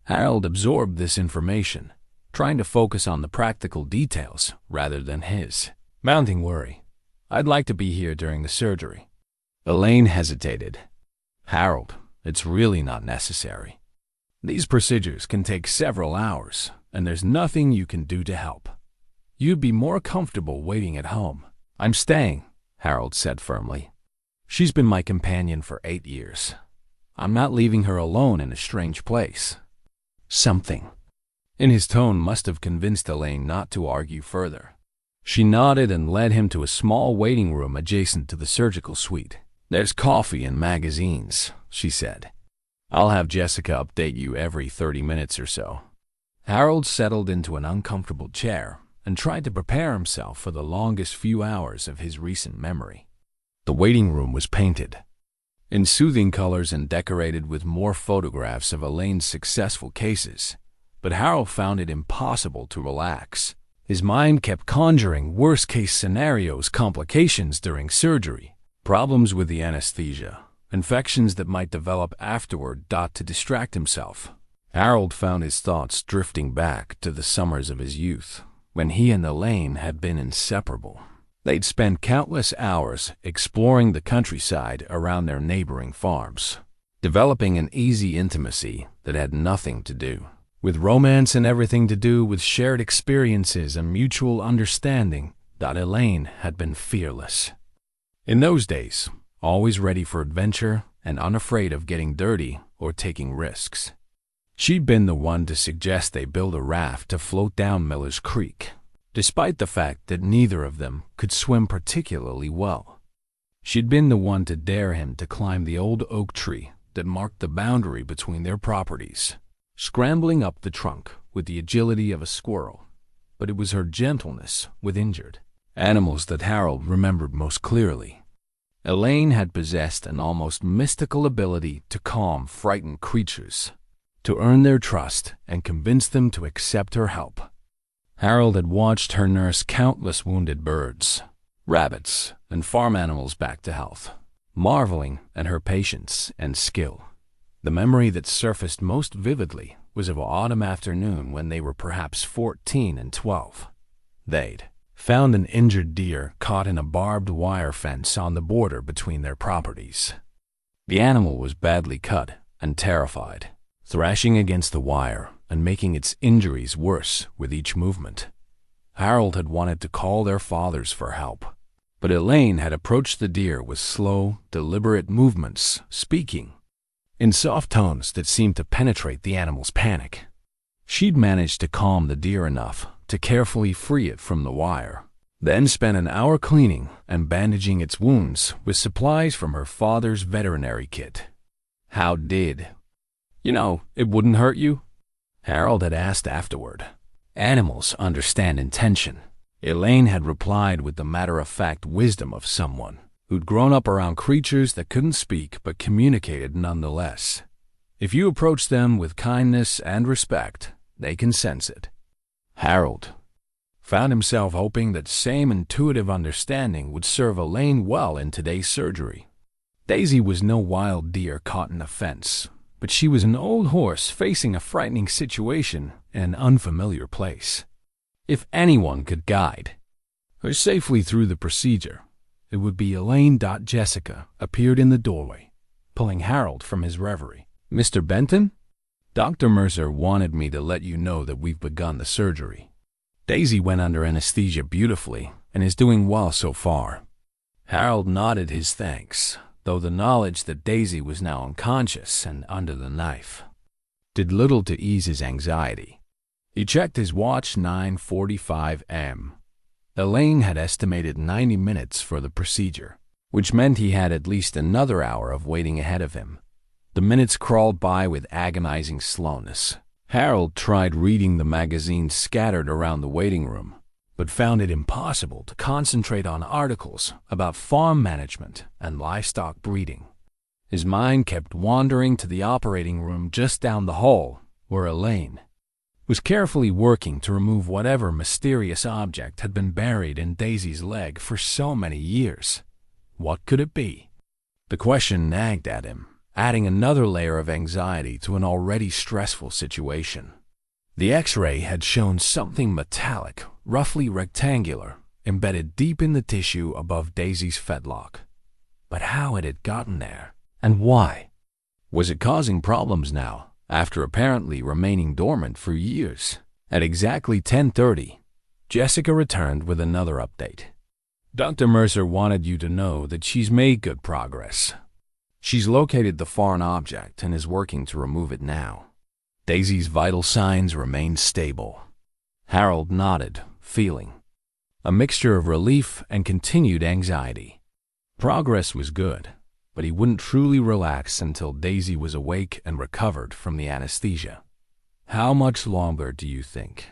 Harold absorbed this information, trying to focus on the practical details rather than his mounting worry. "I'd like to be here during the surgery." Elaine hesitated. "Harold, it's really not necessary. These procedures can take several hours, and there's nothing you can do to help. You'd be more comfortable waiting at home." "I'm staying," Harold said firmly. "She's been my companion for 8 years. I'm not leaving her alone in a strange place." Something in his tone must have convinced Elaine not to argue further. She nodded and led him to a small waiting room adjacent to the surgical suite. "There's coffee and magazines," she said. "I'll have Jessica update you every 30 minutes or so." Harold settled into an uncomfortable chair and tried to prepare himself for the longest few hours of his recent memory. The waiting room was painted in soothing colors and decorated with more photographs of Elaine's successful cases, but Harold found it impossible to relax. His mind kept conjuring worst-case scenarios, complications during surgery, problems with the anesthesia, infections that might develop afterward. To distract himself, Harold found his thoughts drifting back to the summers of his youth, when he and Elaine had been inseparable. They'd spent countless hours exploring the countryside around their neighboring farms, developing an easy intimacy that had nothing to do with romance and everything to do with shared experiences and mutual understanding. Elaine had been fearless. In those days, always ready for adventure and unafraid of getting dirty or taking risks. She'd been the one to suggest they build a raft to float down Miller's Creek, despite the fact that neither of them could swim particularly well. She'd been the one to dare him to climb the old oak tree that marked the boundary between their properties, scrambling up the trunk with the agility of a squirrel. But it was her gentleness with injured animals that Harold remembered most clearly. Elaine had possessed an almost mystical ability to calm frightened creatures, to earn their trust and convince them to accept her help. Harold had watched her nurse countless wounded birds, rabbits, and farm animals back to health, marveling at her patience and skill. The memory that surfaced most vividly was of an autumn afternoon when they were perhaps 14 and 12. They'd found an injured deer caught in a barbed wire fence on the border between their properties. The animal was badly cut and terrified, thrashing against the wire and making its injuries worse with each movement. Harold had wanted to call their fathers for help, but Elaine had approached the deer with slow, deliberate movements, speaking in soft tones that seemed to penetrate the animal's panic. She'd managed to calm the deer enough to carefully free it from the wire, then spent an hour cleaning and bandaging its wounds with supplies from her father's veterinary kit. "How did? It wouldn't hurt you?" Harold had asked afterward. "Animals understand intention," Elaine had replied with the matter-of-fact wisdom of someone who'd grown up around creatures that couldn't speak but communicated nonetheless. If you approach them with kindness and respect, they can sense it. Harold found himself hoping that same intuitive understanding would serve Elaine well in today's surgery. Daisy was no wild deer caught in a fence, but she was an old horse facing a frightening situation in an unfamiliar place. If anyone could guide her safely through the procedure, it would be Elaine. Jessica appeared in the doorway, pulling Harold from his reverie. "Mr. Benton? Dr. Mercer wanted me to let you know that we've begun the surgery. Daisy went under anesthesia beautifully and is doing well so far." Harold nodded his thanks, though the knowledge that Daisy was now unconscious and under the knife did little to ease his anxiety. He checked his watch. 9:45 a.m. Elaine had estimated 90 minutes for the procedure, which meant he had at least another hour of waiting ahead of him. The minutes crawled by with agonizing slowness. Harold tried reading the magazines scattered around the waiting room, but found it impossible to concentrate on articles about farm management and livestock breeding. His mind kept wandering to the operating room just down the hall, where Elaine was carefully working to remove whatever mysterious object had been buried in Daisy's leg for so many years. What could it be? The question nagged at him, adding another layer of anxiety to an already stressful situation. The X-ray had shown something metallic, roughly rectangular, embedded deep in the tissue above Daisy's fetlock. But how had it gotten there? And why? Was it causing problems now, after apparently remaining dormant for years? At exactly 10:30, Jessica returned with another update. "Dr. Mercer wanted you to know that she's made good progress. She's located the foreign object and is working to remove it now. Daisy's vital signs remain stable." Harold nodded, feeling a mixture of relief and continued anxiety. Progress was good, but he wouldn't truly relax until Daisy was awake and recovered from the anesthesia. "How much longer do you think?"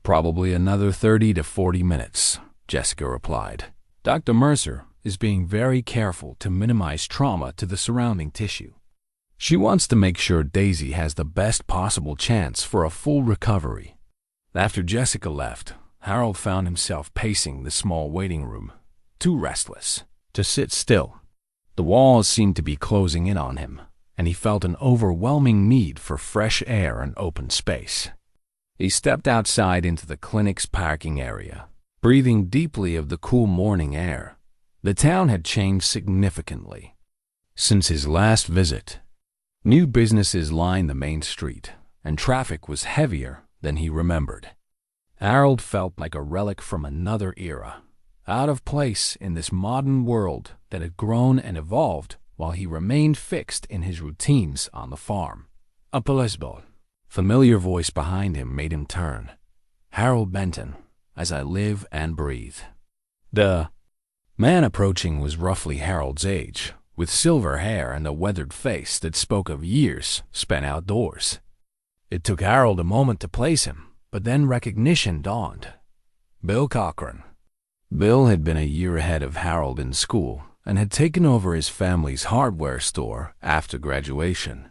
"Probably another 30 to 40 minutes, Jessica replied. "Dr. Mercer is being very careful to minimize trauma to the surrounding tissue. She wants to make sure Daisy has the best possible chance for a full recovery." After Jessica left, Harold found himself pacing the small waiting room, too restless to sit still. The walls seemed to be closing in on him, and he felt an overwhelming need for fresh air and open space. He stepped outside into the clinic's parking area, breathing deeply of the cool morning air. The town had changed significantly since his last visit. New businesses lined the main street, and traffic was heavier than he remembered. Harold felt like a relic from another era, out of place in this modern world that had grown and evolved while he remained fixed in his routines on the farm. A policeman. Familiar voice behind him made him turn. "Harold Benton, as I live and breathe." The man approaching was roughly Harold's age, with silver hair and a weathered face that spoke of years spent outdoors. It took Harold a moment to place him, but then recognition dawned. Bill Cochran. Bill had been a year ahead of Harold in school and had taken over his family's hardware store after graduation.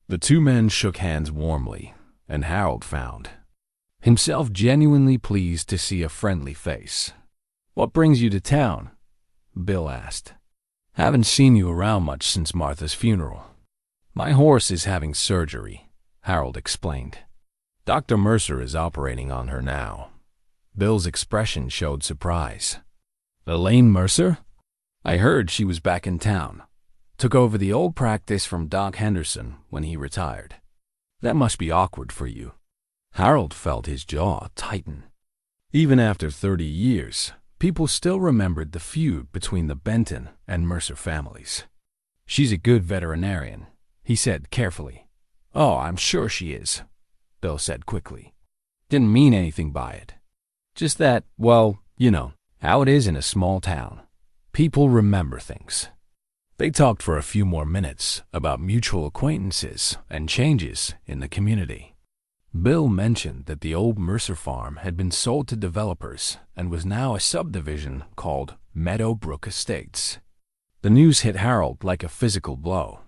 The two men shook hands warmly, and Harold found himself genuinely pleased to see a friendly face. "What brings you to town?" Bill asked. "Haven't seen you around much since Martha's funeral." "My horse is having surgery," Harold explained. "Dr. Mercer is operating on her now." Bill's expression showed surprise. "Elaine Mercer? I heard she was back in town. Took over the old practice from Doc Henderson when he retired. That must be awkward for you." Harold felt his jaw tighten. Even after 30 years, people still remembered the feud between the Benton and Mercer families. "She's a good veterinarian," he said carefully. "Oh, I'm sure she is," Bill said quickly. "Didn't mean anything by it. Just that, well, you know, how it is in a small town. People remember things." They talked for a few more minutes about mutual acquaintances and changes in the community. Bill mentioned that the old Mercer farm had been sold to developers and was now a subdivision called Meadowbrook Estates. The news hit Harold like a physical blow.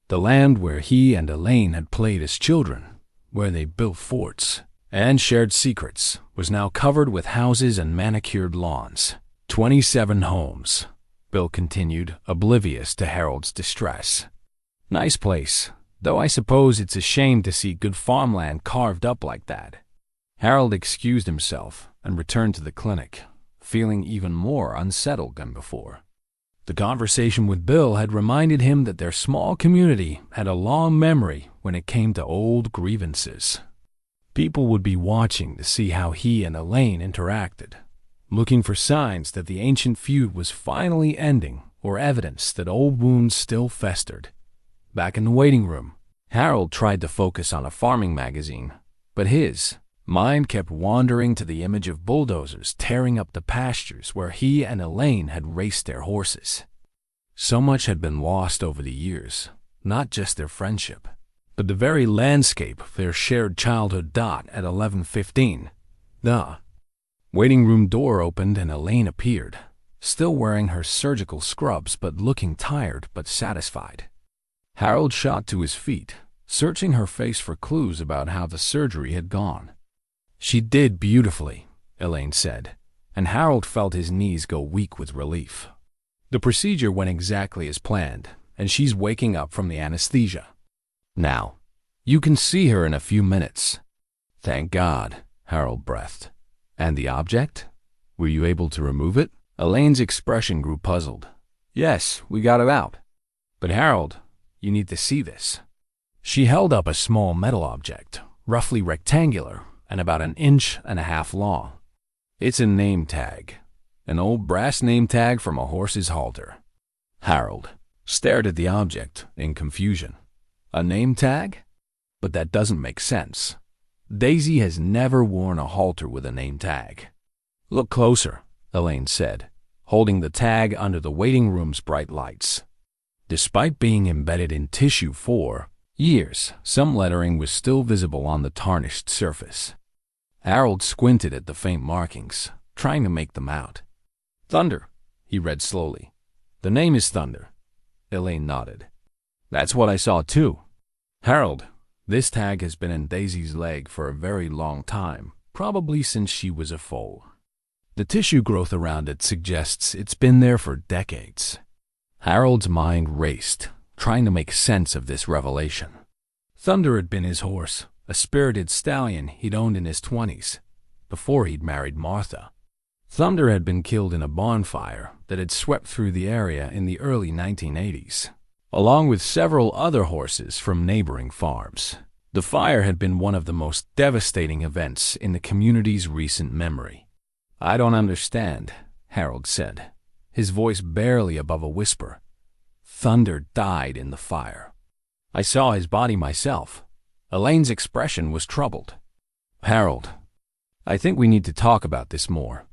The land where he and Elaine had played as children, where they built forts and shared secrets, was now covered with houses and manicured lawns. 27 homes, Bill continued, oblivious to Harold's distress. "Nice place, though I suppose it's a shame to see good farmland carved up like that." Harold excused himself and returned to the clinic, feeling even more unsettled than before. The conversation with Bill had reminded him that their small community had a long memory when it came to old grievances. People would be watching to see how he and Elaine interacted, looking for signs that the ancient feud was finally ending or evidence that old wounds still festered. Back in the waiting room, Harold tried to focus on a farming magazine, but his mind kept wandering to the image of bulldozers tearing up the pastures where he and Elaine had raced their horses. So much had been lost over the years, not just their friendship, but the very landscape of their shared childhood. At 11:15, the waiting room door opened and Elaine appeared, still wearing her surgical scrubs but looking tired but satisfied. Harold shot to his feet, searching her face for clues about how the surgery had gone. "She did beautifully," Elaine said, and Harold felt his knees go weak with relief. "The procedure went exactly as planned, and she's waking up from the anesthesia. Now, you can see her in a few minutes." "Thank God," Harold breathed. "And the object? Were you able to remove it?" Elaine's expression grew puzzled. "Yes, we got it out. But Harold, you need to see this." She held up a small metal object, roughly rectangular and about 1.5 inches long. "It's a name tag, an old brass name tag from a horse's halter." Harold stared at the object in confusion. "A name tag? But that doesn't make sense. Daisy has never worn a halter with a name tag." "Look closer," Elaine said, holding the tag under the waiting room's bright lights. Despite being embedded in tissue for years, some lettering was still visible on the tarnished surface. Harold squinted at the faint markings, trying to make them out. "Thunder," he read slowly. "The name is Thunder." Elaine nodded. "That's what I saw too. Harold, this tag has been in Daisy's leg for a very long time, probably since she was a foal. The tissue growth around it suggests it's been there for decades." Harold's mind raced, trying to make sense of this revelation. Thunder had been his horse, a spirited stallion he'd owned in his 20s, before he'd married Martha. Thunder had been killed in a bonfire that had swept through the area in the early 1980s, along with several other horses from neighboring farms. The fire had been one of the most devastating events in the community's recent memory. "I don't understand," Harold said, his voice barely above a whisper. "Thunder died in the fire. I saw his body myself." Elaine's expression was troubled. "Harold, I think we need to talk about this more.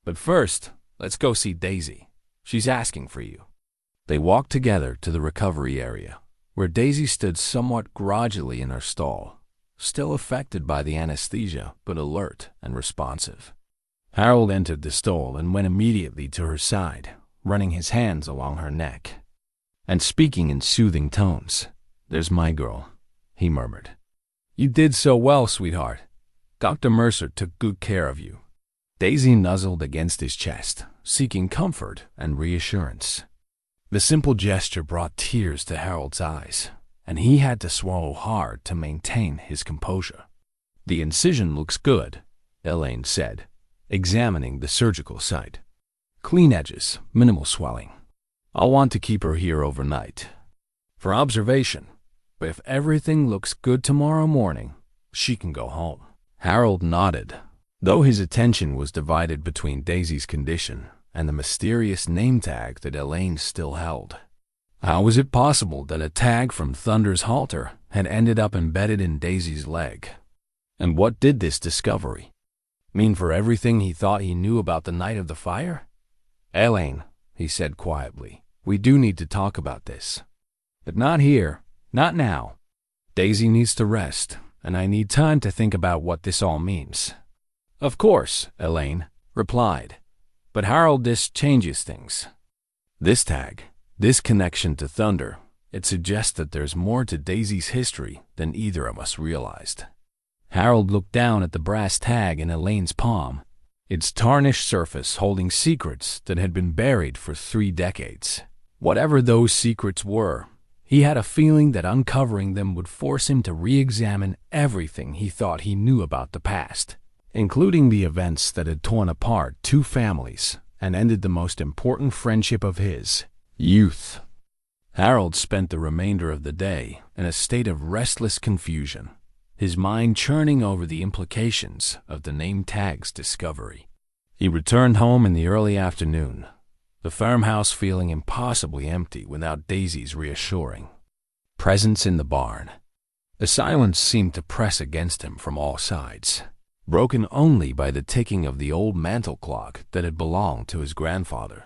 But first, let's go see Daisy. She's asking for you." They walked together to the recovery area, where Daisy stood somewhat groggy in her stall, still affected by the anesthesia, but alert and responsive. Harold entered the stall and went immediately to her side, running his hands along her neck, and speaking in soothing tones. "There's my girl," he murmured. "You did so well, sweetheart. Dr. Mercer took good care of you." Daisy nuzzled against his chest, seeking comfort and reassurance. The simple gesture brought tears to Harold's eyes, and he had to swallow hard to maintain his composure. "The incision looks good," Elaine said, examining the surgical site. "Clean edges, minimal swelling. I'll want to keep her here overnight for observation, but if everything looks good tomorrow morning, she can go home." Harold nodded, though his attention was divided between Daisy's condition and the mysterious name tag that Elaine still held. How was it possible that a tag from Thunder's halter had ended up embedded in Daisy's leg? And what did this discovery mean for everything he thought he knew about the night of the fire? "Elaine," he said quietly, "we do need to talk about this. But not here, not now. Daisy needs to rest, and I need time to think about what this all means." "Of course," Elaine replied. "But Harold, this changes things. This tag, this connection to Thunder, it suggests that there's more to Daisy's history than either of us realized." Harold looked down at the brass tag in Elaine's palm, its tarnished surface holding secrets that had been buried for 3 decades. Whatever those secrets were, he had a feeling that uncovering them would force him to re-examine everything he thought he knew about the past, including the events that had torn apart 2 families and ended the most important friendship of his youth. Harold spent the remainder of the day in a state of restless confusion, his mind churning over the implications of the name tag's discovery. He returned home in the early afternoon, the farmhouse feeling impossibly empty without Daisy's reassuring presence in the barn. A silence seemed to press against him from all sides, broken only by the ticking of the old mantel clock that had belonged to his grandfather.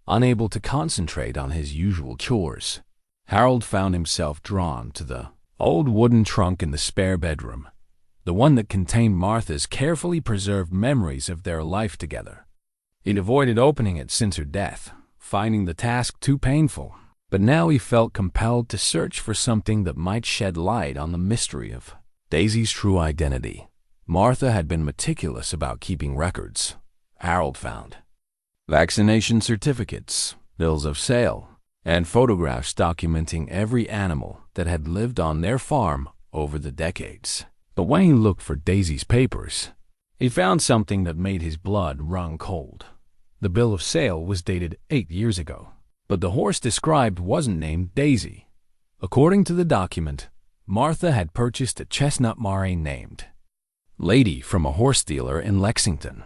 Unable to concentrate on his usual chores, Harold found himself drawn to the old wooden trunk in the spare bedroom, the one that contained Martha's carefully preserved memories of their life together. He'd avoided opening it since her death, finding the task too painful, but now he felt compelled to search for something that might shed light on the mystery of Daisy's true identity. Martha had been meticulous about keeping records, Harold found. Vaccination certificates, bills of sale, and photographs documenting every animal that had lived on their farm over the decades. But when he looked for Daisy's papers, he found something that made his blood run cold. The bill of sale was dated 8 years ago, but the horse described wasn't named Daisy. According to the document, Martha had purchased a chestnut mare named Lady from a horse dealer in Lexington.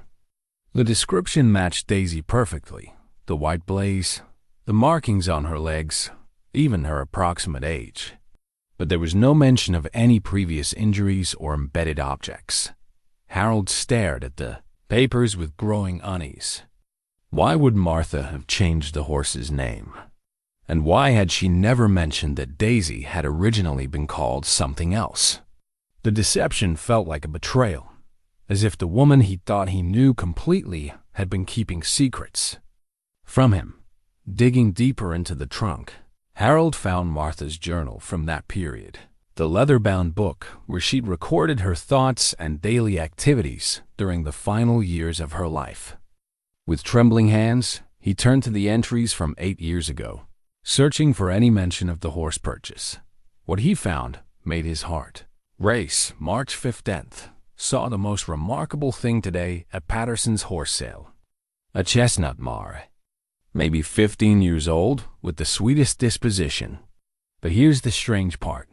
The description matched Daisy perfectly: the white blaze, the markings on her legs, even her approximate age. But there was no mention of any previous injuries or embedded objects. Harold stared at the papers with growing unease. Why would Martha have changed the horse's name? And why had she never mentioned that Daisy had originally been called something else? The deception felt like a betrayal, as if the woman he thought he knew completely had been keeping secrets from him. Digging deeper into the trunk, Harold found Martha's journal from that period, the leather-bound book where she'd recorded her thoughts and daily activities during the final years of her life. With trembling hands, he turned to the entries from 8 years ago, searching for any mention of the horse purchase. What he found made his heart race. March 15th. Saw the most remarkable thing today at Patterson's horse sale. A chestnut mare, maybe 15 years old, with the sweetest disposition. But here's the strange part.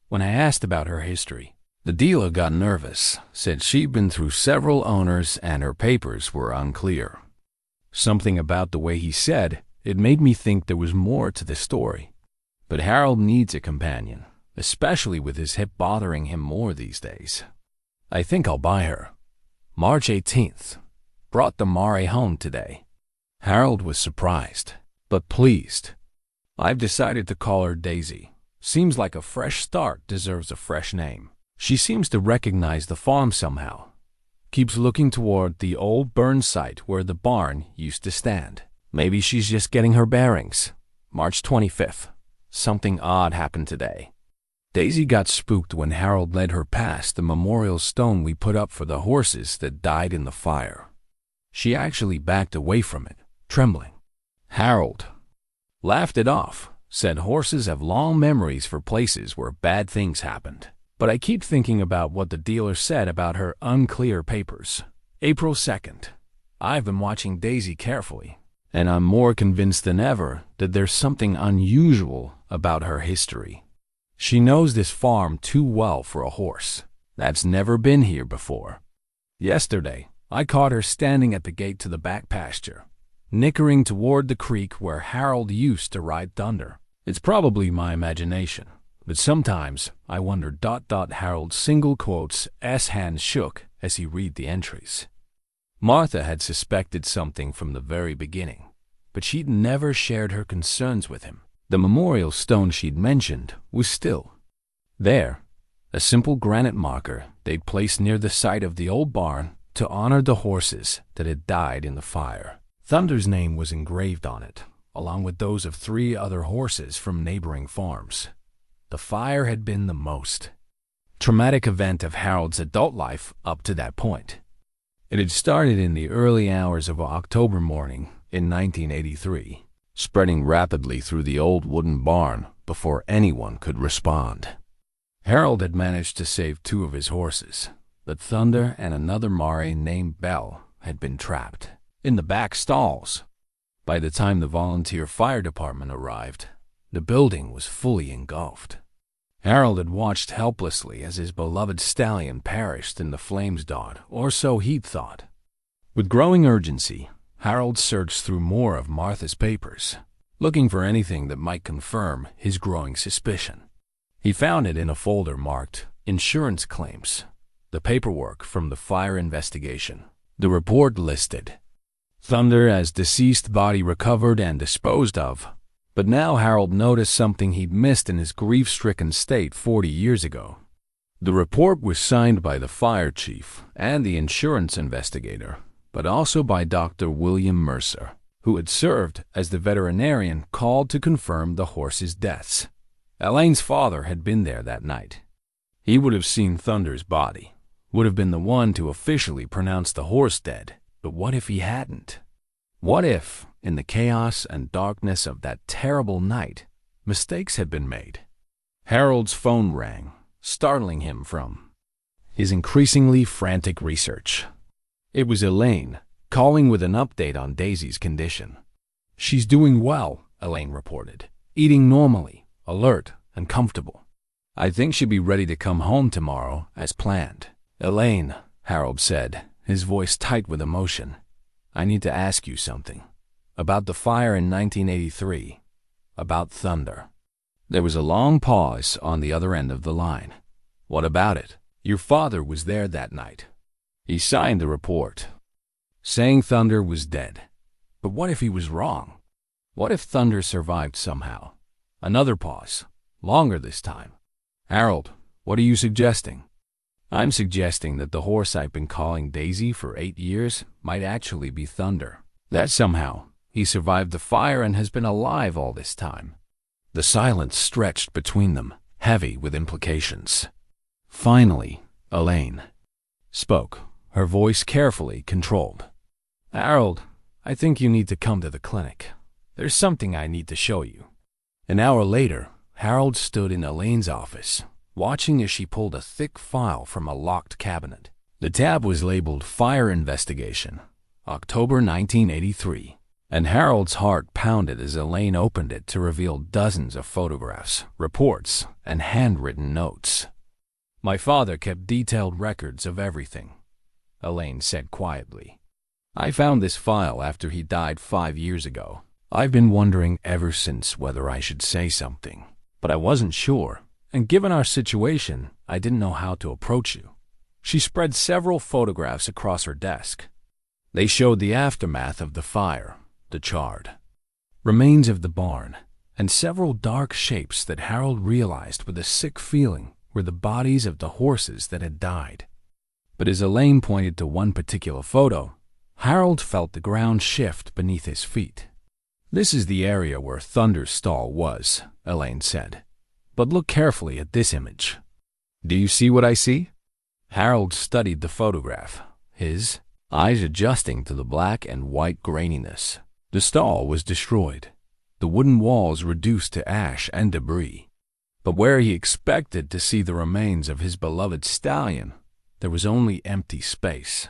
When I asked about her history, the dealer got nervous, said she'd been through several owners and her papers were unclear. Something about the way he said it made me think there was more to the story. But Harold needs a companion, especially with his hip bothering him more these days. I think I'll buy her. March 18th. Brought the mare home today. Harold was surprised, but pleased. I've decided to call her Daisy. Seems like a fresh start deserves a fresh name. She seems to recognize the farm somehow. Keeps looking toward the old burn site where the barn used to stand. Maybe she's just getting her bearings. March 25th. Something odd happened today. Daisy got spooked when Harold led her past the memorial stone we put up for the horses that died in the fire. She actually backed away from it, trembling. Harold laughed it off, said horses have long memories for places where bad things happened. But I keep thinking about what the dealer said about her unclear papers. April 2nd. I've been watching Daisy carefully, and I'm more convinced than ever that there's something unusual about her history. She knows this farm too well for a horse that's never been here before. Yesterday, I caught her standing at the gate to the back pasture, nickering toward the creek where Harold used to ride Thunder. It's probably my imagination, but sometimes I wonder. Harold's single quotes S-hand shook as he read the entries. Martha had suspected something from the very beginning, but she'd never shared her concerns with him. The memorial stone she'd mentioned was still there, a simple granite marker they'd placed near the site of the old barn to honor the horses that had died in the fire. Thunder's name was engraved on it, along with those of 3 other horses from neighboring farms. The fire had been the most traumatic event of Harold's adult life up to that point. It had started in the early hours of October morning in 1983, spreading rapidly through the old wooden barn before anyone could respond. Harold had managed to save 2 of his horses, but Thunder and another Mare named Belle had been trapped in the back stalls. By the time the volunteer fire department arrived, the building was fully engulfed. Harold had watched helplessly as his beloved stallion perished in the flames. Or so he'd thought. With growing urgency, Harold searched through more of Martha's papers, looking for anything that might confirm his growing suspicion. He found it in a folder marked Insurance Claims, the paperwork from the fire investigation. The report listed Thunder as deceased, body recovered and disposed of. But now Harold noticed something he'd missed in his grief-stricken state 40 years ago. The report was signed by the fire chief and the insurance investigator, but also by Dr. William Mercer, who had served as the veterinarian called to confirm the horses' deaths. Elaine's father had been there that night. He would have seen Thunder's body, would have been the one to officially pronounce the horse dead. But what if he hadn't? What if, in the chaos and darkness of that terrible night, mistakes had been made? Harold's phone rang, startling him from his increasingly frantic research. It was Elaine, calling with an update on Daisy's condition. "She's doing well," Elaine reported, "eating normally, alert and comfortable. I think she'll be ready to come home tomorrow as planned." "Elaine," Harold said, his voice tight with emotion, "I need to ask you something. About the fire in 1983. About Thunder." There was a long pause on the other end of the line. "What about it? Your father was there that night. He signed the report, saying Thunder was dead. But what if he was wrong? What if Thunder survived somehow?" Another pause, longer this time. "Harold, what are you suggesting?" "I'm suggesting that the horse I've been calling Daisy for 8 years might actually be Thunder. That somehow he survived the fire and has been alive all this time." The silence stretched between them, heavy with implications. Finally, Elaine spoke, her voice carefully controlled. "Harold, I think you need to come to the clinic. There's something I need to show you." An hour later, Harold stood in Elaine's office, watching as she pulled a thick file from a locked cabinet. The tab was labeled Fire Investigation, October 1983, and Harold's heart pounded as Elaine opened it to reveal dozens of photographs, reports, and handwritten notes. "My father kept detailed records of everything," Elaine said quietly. "I found this file after he died 5 years ago. I've been wondering ever since whether I should say something, but I wasn't sure. And given our situation, I didn't know how to approach you." She spread several photographs across her desk. They showed the aftermath of the fire, the charred remains of the barn, and several dark shapes that Harold realized with a sick feeling were the bodies of the horses that had died. But as Elaine pointed to one particular photo, Harold felt the ground shift beneath his feet. "This is the area where Thunder's stall was," Elaine said. But look carefully at this image. Do you see what I see? Harold studied the photograph, his eyes adjusting to the black and white graininess. The stall was destroyed, the wooden walls reduced to ash and debris. But where he expected to see the remains of his beloved stallion, there was only empty space.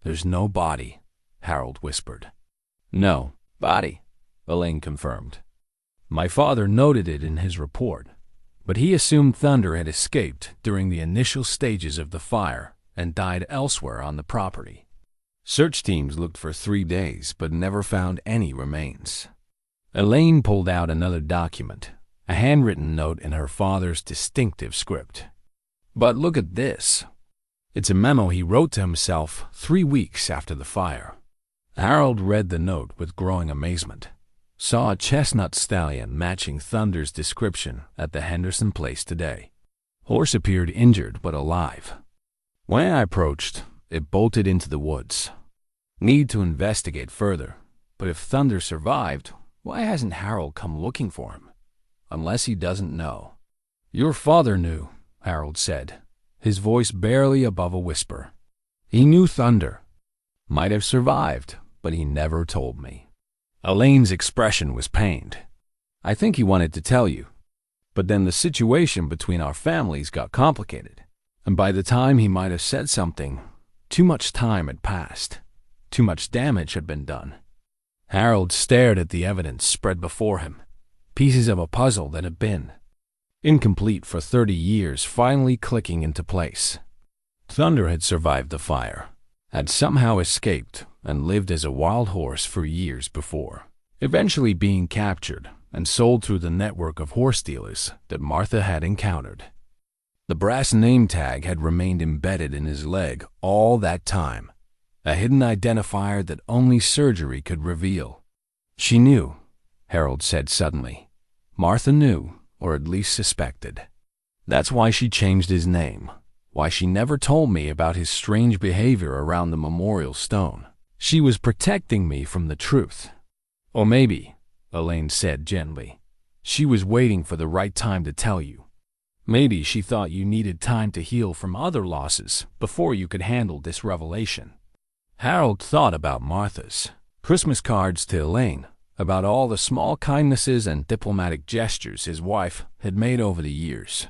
"There's no body," Harold whispered. "No body," Elaine confirmed. "My father noted it in his report, but he assumed Thunder had escaped during the initial stages of the fire and died elsewhere on the property. Search teams looked for 3 days but never found any remains." Elaine pulled out another document, a handwritten note in her father's distinctive script. "But look at this. It's a memo he wrote to himself 3 weeks after the fire." Harold read the note with growing amazement. Saw a chestnut stallion matching Thunder's description at the Henderson place today. Horse appeared injured but alive. When I approached, it bolted into the woods. Need to investigate further, but if Thunder survived, why hasn't Harold come looking for him? Unless he doesn't know. "Your father knew," Harold said, his voice barely above a whisper. "He knew Thunder. Might have survived, but he never told me." Elaine's expression was pained. "I think he wanted to tell you, but then the situation between our families got complicated, and by the time he might have said something, too much time had passed. Too much damage had been done." Harold stared at the evidence spread before him, pieces of a puzzle that had been incomplete for 30 years finally clicking into place. Thunder had survived the fire, had somehow escaped and lived as a wild horse for years before, eventually being captured and sold through the network of horse dealers that Martha had encountered. The brass name tag had remained embedded in his leg all that time, a hidden identifier that only surgery could reveal. "She knew," Harold said suddenly. "Martha knew, or at least suspected. That's why she changed his name, why she never told me about his strange behavior around the memorial stone. She was protecting me from the truth. Or maybe," Elaine said gently, "she was waiting for the right time to tell you. Maybe she thought you needed time to heal from other losses before you could handle this revelation." Harold thought about Martha's Christmas cards to Elaine, about all the small kindnesses and diplomatic gestures his wife had made over the years.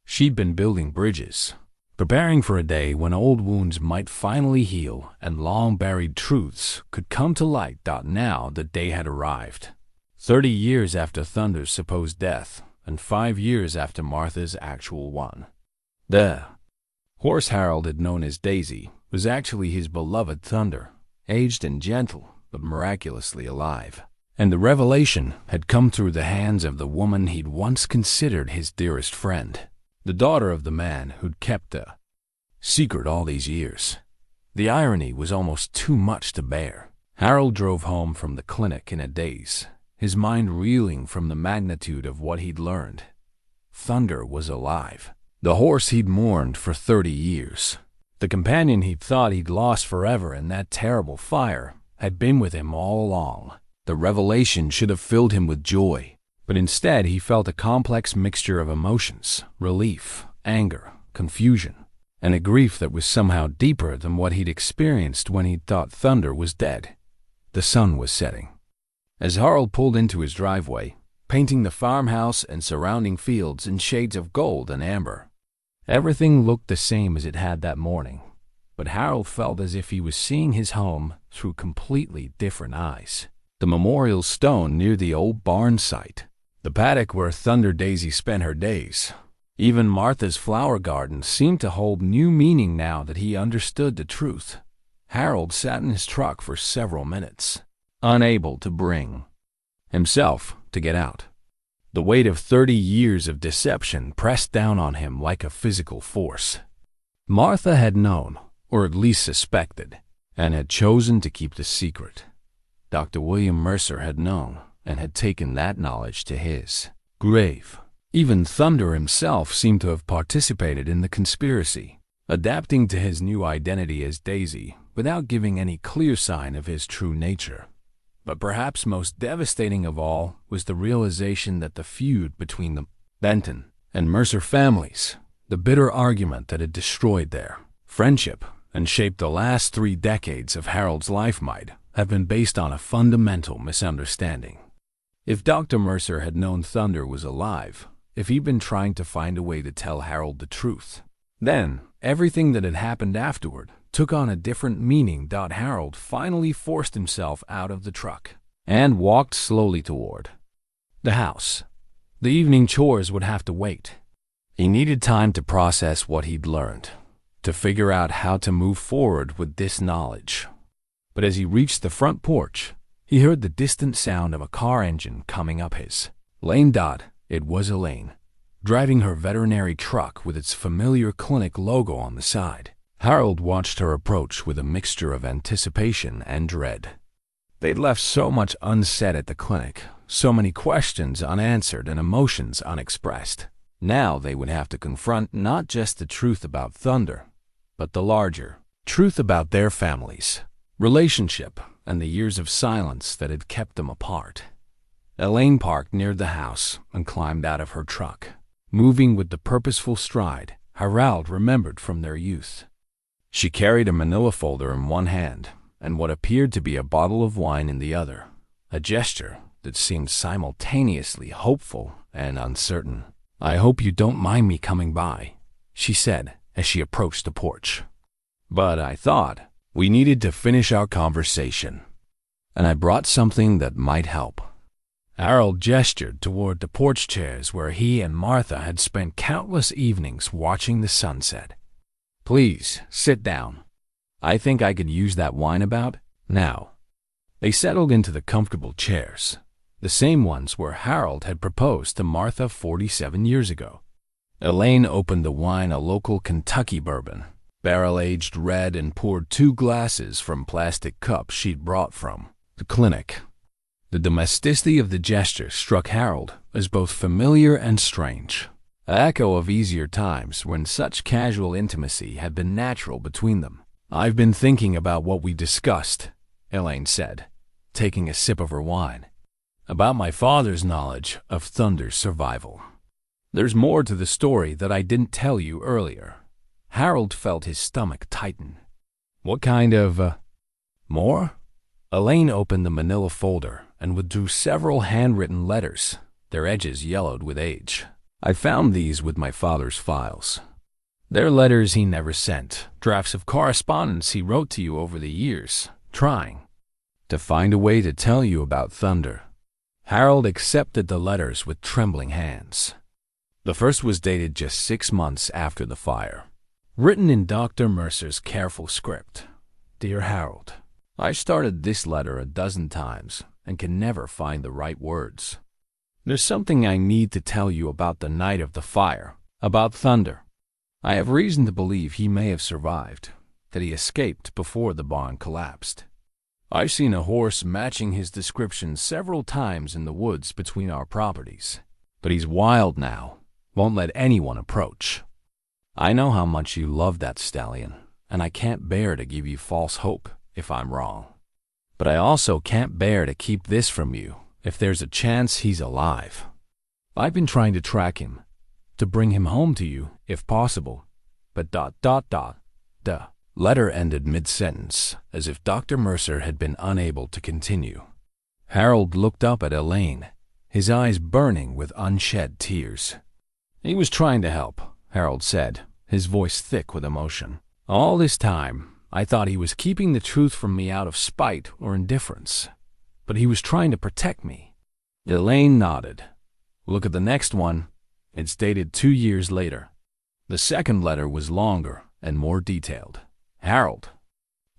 She'd been building bridges, preparing for a day when old wounds might finally heal and long-buried truths could come to light. Now the day had arrived. 30 years after Thunder's supposed death, and 5 years after Martha's actual one. The horse Harold had known as Daisy was actually his beloved Thunder, aged and gentle, but miraculously alive. And the revelation had come through the hands of the woman he'd once considered his dearest friend, the daughter of the man who'd kept the secret all these years. The irony was almost too much to bear. Harold drove home from the clinic in a daze, his mind reeling from the magnitude of what he'd learned. Thunder was alive. The horse he'd mourned for 30 years. The companion he'd thought he'd lost forever in that terrible fire had been with him all along. The revelation should have filled him with joy, but instead he felt a complex mixture of emotions, relief, anger, confusion, and a grief that was somehow deeper than what he'd experienced when he'd thought Thunder was dead. The sun was setting. As Harold pulled into his driveway, painting the farmhouse and surrounding fields in shades of gold and amber, everything looked the same as it had that morning, but Harold felt as if he was seeing his home through completely different eyes. The memorial stone near the old barn site, the paddock where Thunder Daisy spent her days, even Martha's flower garden seemed to hold new meaning now that he understood the truth. Harold sat in his truck for several minutes, unable to bring himself to get out. The weight of 30 years of deception pressed down on him like a physical force. Martha had known, or at least suspected, and had chosen to keep the secret. Dr. William Mercer had known and had taken that knowledge to his grave. Even Thunder himself seemed to have participated in the conspiracy, adapting to his new identity as Daisy without giving any clear sign of his true nature. But perhaps most devastating of all was the realization that the feud between the Benton and Mercer families. The bitter argument that had destroyed their friendship and shaped the last 3 decades of Harold's life might have been based on a fundamental misunderstanding. If Dr. Mercer had known Thunder was alive, if he'd been trying to find a way to tell Harold the truth, then everything that had happened afterward took on a different meaning. Harold finally forced himself out of the truck and walked slowly toward the house. The evening chores would have to wait. He needed time to process what he'd learned, to figure out how to move forward with this knowledge. But as he reached the front porch, he heard the distant sound of a car engine coming up his lane. It was Elaine, driving her veterinary truck with its familiar clinic logo on the side. Harold watched her approach with a mixture of anticipation and dread. They'd left so much unsaid at the clinic, so many questions unanswered and emotions unexpressed. Now they would have to confront not just the truth about Thunder, but the larger truth about their families, relationship, and the years of silence that had kept them apart. Elaine parked near the house and climbed out of her truck, moving with the purposeful stride Harold remembered from their youth. She carried a manila folder in one hand and what appeared to be a bottle of wine in the other, a gesture that seemed simultaneously hopeful and uncertain. "I hope you don't mind me coming by," she said as she approached the porch. "But I thought we needed to finish our conversation, and I brought something that might help." Harold gestured toward the porch chairs where he and Martha had spent countless evenings watching the sunset. "Please, sit down. I think I could use that wine about now." They settled into the comfortable chairs, the same ones where Harold had proposed to Martha 47 years ago. Elaine opened the wine, a local Kentucky bourbon, barrel-aged red, and poured 2 glasses from plastic cups she'd brought from the clinic. The domesticity of the gesture struck Harold as both familiar and strange, an echo of easier times when such casual intimacy had been natural between them. "I've been thinking about what we discussed," Elaine said, taking a sip of her wine, "about my father's knowledge of Thunder's survival. There's more to the story that I didn't tell you earlier." Harold felt his stomach tighten. "What kind of, more?" Elaine opened the manila folder and withdrew several handwritten letters, their edges yellowed with age. "I found these with my father's files. They're letters he never sent, drafts of correspondence he wrote to you over the years, trying to find a way to tell you about Thunder." Harold accepted the letters with trembling hands. The first was dated just 6 months after the fire, written in Dr. Mercer's careful script. "Dear Harold, I started this letter a dozen times and can never find the right words. There's something I need to tell you about the night of the fire, about Thunder. I have reason to believe he may have survived, that he escaped before the barn collapsed. I've seen a horse matching his description several times in the woods between our properties, but he's wild now, won't let anyone approach. I know how much you love that stallion, and I can't bear to give you false hope if I'm wrong. But I also can't bear to keep this from you if there's a chance he's alive. I've been trying to track him, to bring him home to you if possible, but ... The letter ended mid-sentence, as if Dr. Mercer had been unable to continue. Harold looked up at Elaine, his eyes burning with unshed tears. "He was trying to help," Harold said, his voice thick with emotion. "All this time, I thought he was keeping the truth from me out of spite or indifference, but he was trying to protect me." Elaine nodded. "Look at the next one. It's dated 2 years later." The second letter was longer and more detailed. "Harold,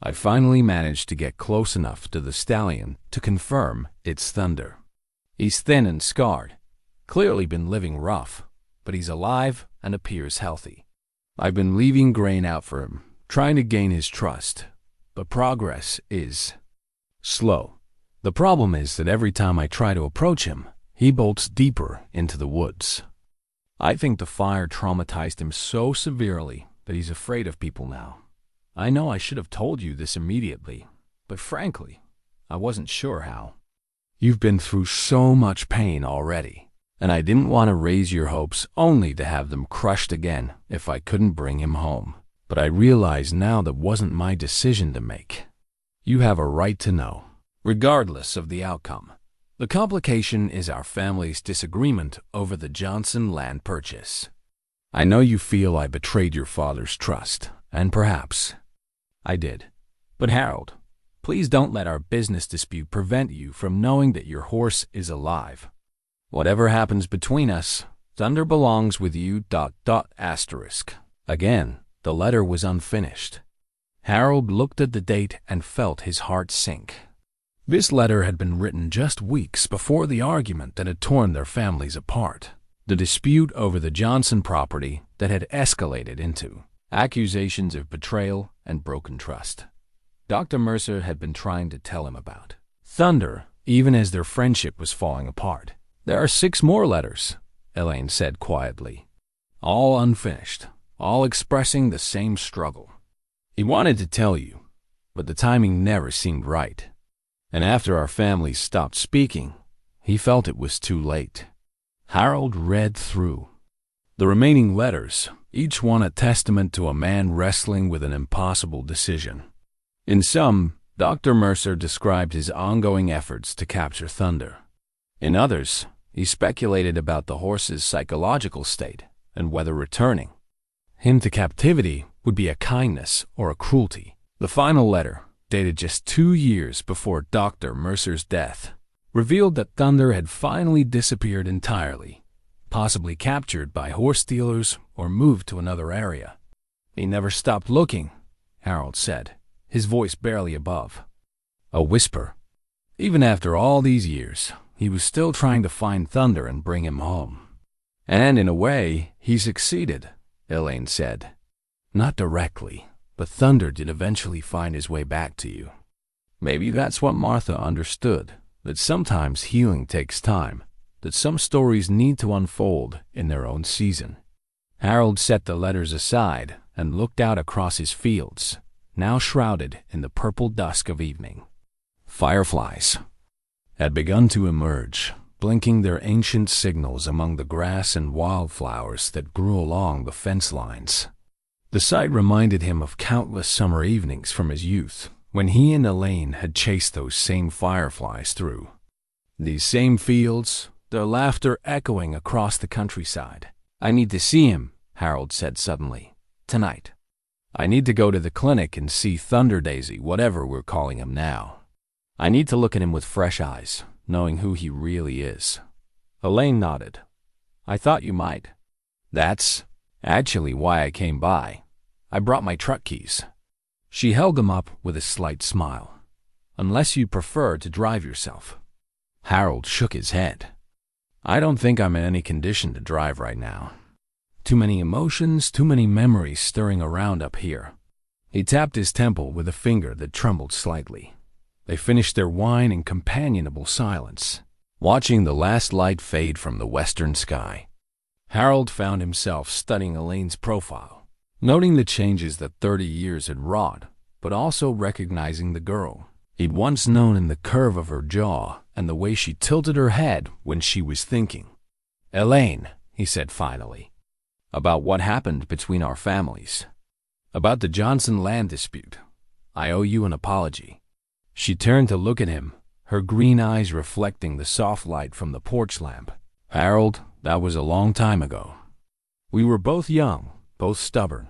I finally managed to get close enough to the stallion to confirm it's Thunder. He's thin and scarred, clearly been living rough, but he's alive and appears healthy. I've been leaving grain out for him, trying to gain his trust, but progress is slow. The problem is that every time I try to approach him, he bolts deeper into the woods. I think the fire traumatized him so severely that he's afraid of people now. I know I should have told you this immediately, but frankly, I wasn't sure how. You've been through so much pain already. And I didn't want to raise your hopes only to have them crushed again if I couldn't bring him home. But I realize now that wasn't my decision to make. You have a right to know, regardless of the outcome. The complication is our family's disagreement over the Johnson land purchase. I know you feel I betrayed your father's trust, and perhaps I did. But Harold, please don't let our business dispute prevent you from knowing that your horse is alive. Whatever happens between us, Thunder belongs with you. Asterisk. Again, the letter was unfinished. Harold looked at the date and felt his heart sink. This letter had been written just weeks before the argument that had torn their families apart, the dispute over the Johnson property that had escalated into accusations of betrayal and broken trust. Dr. Mercer had been trying to tell him about Thunder, even as their friendship was falling apart. There are 6 more letters, Elaine said quietly, all unfinished, all expressing the same struggle. He wanted to tell you, but the timing never seemed right. And after our families stopped speaking, he felt it was too late. Harold read through the remaining letters, each one a testament to a man wrestling with an impossible decision. In some, Dr. Mercer described his ongoing efforts to capture Thunder. In others, he speculated about the horse's psychological state and whether returning him to captivity would be a kindness or a cruelty. The final letter, dated just 2 years before Dr. Mercer's death, revealed that Thunder had finally disappeared entirely, possibly captured by horse dealers or moved to another area. He never stopped looking, Harold said, his voice barely above a whisper. Even after all these years, he was still trying to find Thunder and bring him home. And in a way, he succeeded, Elaine said. Not directly, but Thunder did eventually find his way back to you. Maybe that's what Martha understood, that sometimes healing takes time, that some stories need to unfold in their own season. Harold set the letters aside and looked out across his fields, now shrouded in the purple dusk of evening. Fireflies had begun to emerge, blinking their ancient signals among the grass and wildflowers that grew along the fence lines. The sight reminded him of countless summer evenings from his youth, when he and Elaine had chased those same fireflies through these same fields, their laughter echoing across the countryside. I need to see him, Harold said suddenly. Tonight. I need to go to the clinic and see Thunder Daisy, whatever we're calling him now. I need to look at him with fresh eyes, knowing who he really is. Elaine nodded. I thought you might. That's actually why I came by. I brought my truck keys. She held them up with a slight smile. Unless you prefer to drive yourself. Harold shook his head. I don't think I'm in any condition to drive right now. Too many emotions, too many memories stirring around up here. He tapped his temple with a finger that trembled slightly. They finished their wine in companionable silence, watching the last light fade from the western sky. Harold found himself studying Elaine's profile, noting the changes that 30 years had wrought, but also recognizing the girl he'd once known in the curve of her jaw and the way she tilted her head when she was thinking. Elaine, he said finally, about what happened between our families. About the Johnson land dispute. I owe you an apology. She turned to look at him, her green eyes reflecting the soft light from the porch lamp. Harold, that was a long time ago. We were both young, both stubborn,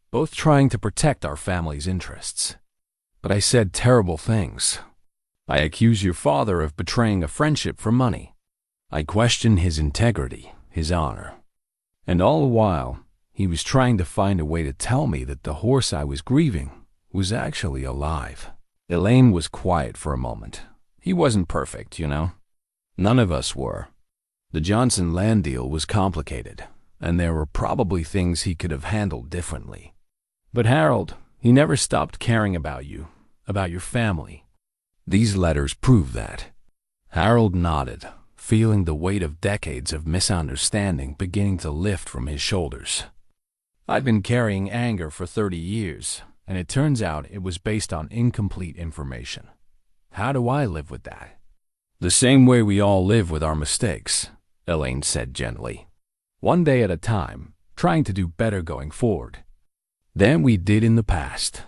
both trying to protect our family's interests. But I said terrible things. I accused your father of betraying a friendship for money. I questioned his integrity, his honor. And all the while, he was trying to find a way to tell me that the horse I was grieving was actually alive. Elaine was quiet for a moment. He wasn't perfect, you know. None of us were. The Johnson land deal was complicated, and there were probably things he could have handled differently. But Harold, he never stopped caring about you, about your family. These letters prove that. Harold nodded, feeling the weight of decades of misunderstanding beginning to lift from his shoulders. I'd been carrying anger for 30 years, and it turns out it was based on incomplete information. How do I live with that? The same way we all live with our mistakes. Elaine said gently. "One day at a time, trying to do better going forward than we did in the past."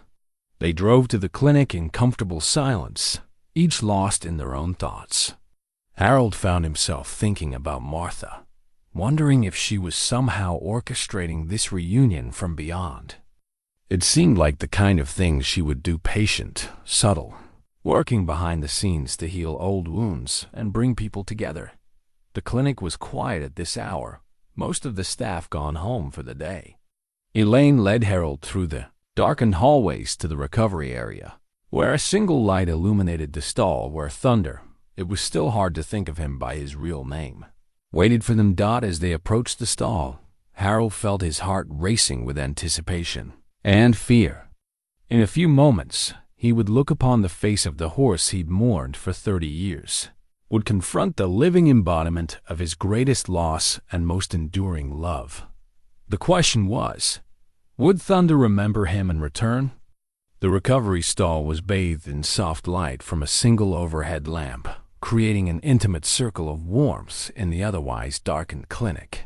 They drove to the clinic in comfortable silence, each lost in their own thoughts. Harold found himself thinking about Martha, wondering if she was somehow orchestrating this reunion from beyond. It seemed like the kind of thing she would do, patient, subtle, working behind the scenes to heal old wounds and bring people together. The clinic was quiet at this hour, most of the staff gone home for the day. Elaine led Harold through the darkened hallways to the recovery area, where a single light illuminated the stall where Thunder, it was still hard to think of him by his real name, waited for them. As they approached the stall, Harold felt his heart racing with anticipation and fear. In a few moments, he would look upon the face of the horse he'd mourned for 30 years, would confront the living embodiment of his greatest loss and most enduring love. The question was, would Thunder remember him in return? The recovery stall was bathed in soft light from a single overhead lamp, creating an intimate circle of warmth in the otherwise darkened clinic.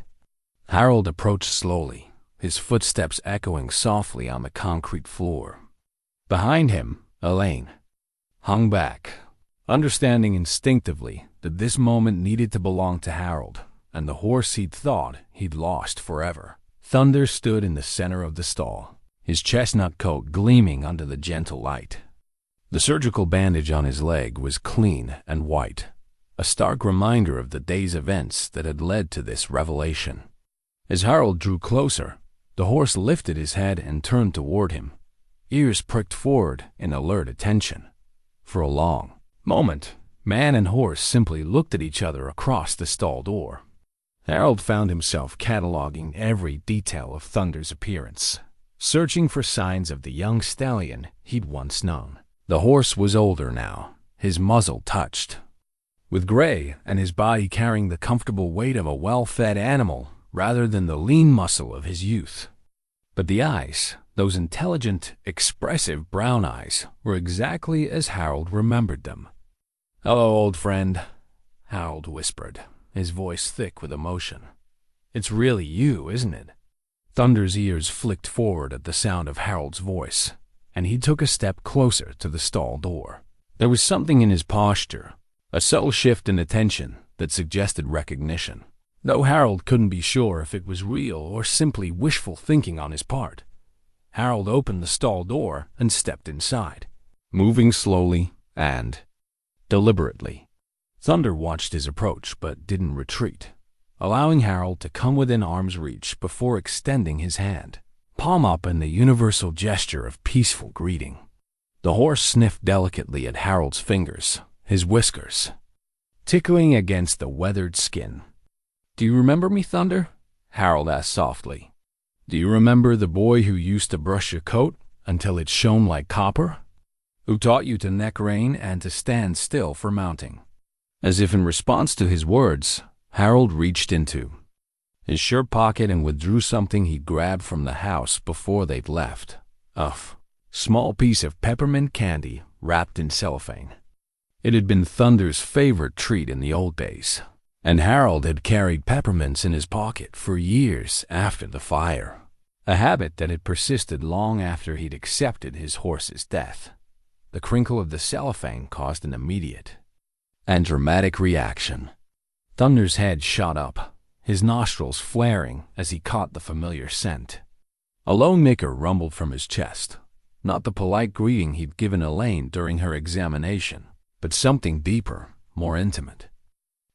Harold approached slowly, his footsteps echoing softly on the concrete floor. Behind him, Elaine hung back, understanding instinctively that this moment needed to belong to Harold and the horse he'd thought he'd lost forever. Thunder stood in the center of the stall, his chestnut coat gleaming under the gentle light. The surgical bandage on his leg was clean and white, a stark reminder of the day's events that had led to this revelation. As Harold drew closer, the horse lifted his head and turned toward him, ears pricked forward in alert attention. For a long moment, man and horse simply looked at each other across the stall door. Harold found himself cataloging every detail of Thunder's appearance, searching for signs of the young stallion he'd once known. The horse was older now, his muzzle touched with gray and his body carrying the comfortable weight of a well-fed animal rather than the lean muscle of his youth. But the eyes, those intelligent, expressive brown eyes, were exactly as Harold remembered them. "Hello, old friend," Harold whispered, his voice thick with emotion. "It's really you, isn't it?" Thunder's ears flicked forward at the sound of Harold's voice, and he took a step closer to the stall door. There was something in his posture, a subtle shift in attention that suggested recognition, though Harold couldn't be sure if it was real or simply wishful thinking on his part. Harold opened the stall door and stepped inside, moving slowly and deliberately. Thunder watched his approach but didn't retreat, allowing Harold to come within arm's reach before extending his hand, palm up in the universal gesture of peaceful greeting. The horse sniffed delicately at Harold's fingers, his whiskers tickling against the weathered skin. "Do you remember me, Thunder?" Harold asked softly. "Do you remember the boy who used to brush your coat until it shone like copper? Who taught you to neck rein and to stand still for mounting?" As if in response to his words, Harold reached into his shirt pocket and withdrew something he'd grabbed from the house before they'd left. A small piece of peppermint candy wrapped in cellophane. It had been Thunder's favorite treat in the old days, and Harold had carried peppermints in his pocket for years after the fire, a habit that had persisted long after he'd accepted his horse's death. The crinkle of the cellophane caused an immediate and dramatic reaction. Thunder's head shot up, his nostrils flaring as he caught the familiar scent. A low nicker rumbled from his chest, not the polite greeting he'd given Elaine during her examination, but something deeper, more intimate.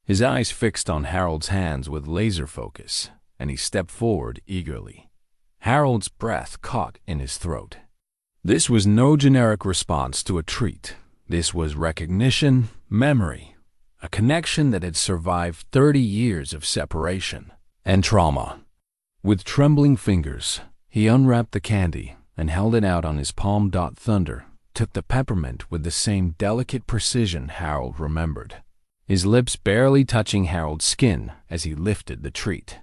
His eyes fixed on Harold's hands with laser focus, and he stepped forward eagerly. Harold's breath caught in his throat. This was no generic response to a treat. This was recognition, memory, a connection that had survived 30 years of separation and trauma. With trembling fingers, he unwrapped the candy and held it out on his palm. Thunder took the peppermint with the same delicate precision Harold remembered, his lips barely touching Harold's skin as he lifted the treat.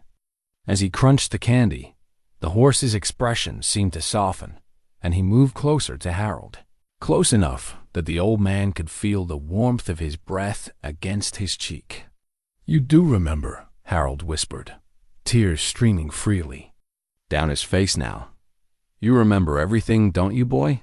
As he crunched the candy, the horse's expression seemed to soften, and he moved closer to Harold, close enough that the old man could feel the warmth of his breath against his cheek. "You do remember," Harold whispered, tears streaming freely down his face now. You remember everything, don't you, boy?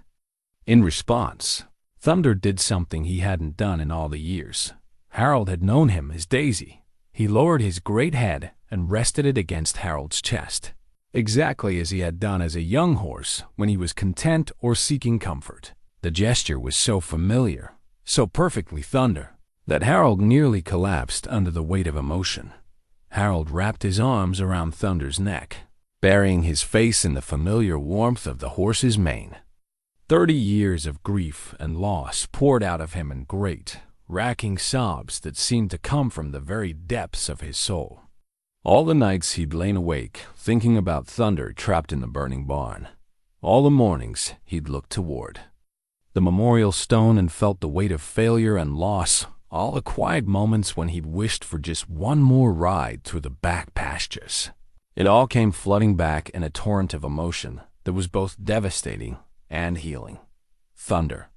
In response, Thunder did something he hadn't done in all the years Harold had known him as Daisy. He lowered his great head and rested it against Harold's chest, exactly as he had done as a young horse when he was content or seeking comfort. The gesture was so familiar, so perfectly Thunder, that Harold nearly collapsed under the weight of emotion. Harold wrapped his arms around Thunder's neck, burying his face in the familiar warmth of the horse's mane. 30 years of grief and loss poured out of him in great, racking sobs that seemed to come from the very depths of his soul. All the nights he'd lain awake, thinking about Thunder trapped in the burning barn. All the mornings he'd looked toward the memorial stone and felt the weight of failure and loss, all the quiet moments when he'd wished for just one more ride through the back pastures. It all came flooding back in a torrent of emotion that was both devastating and healing. Thunder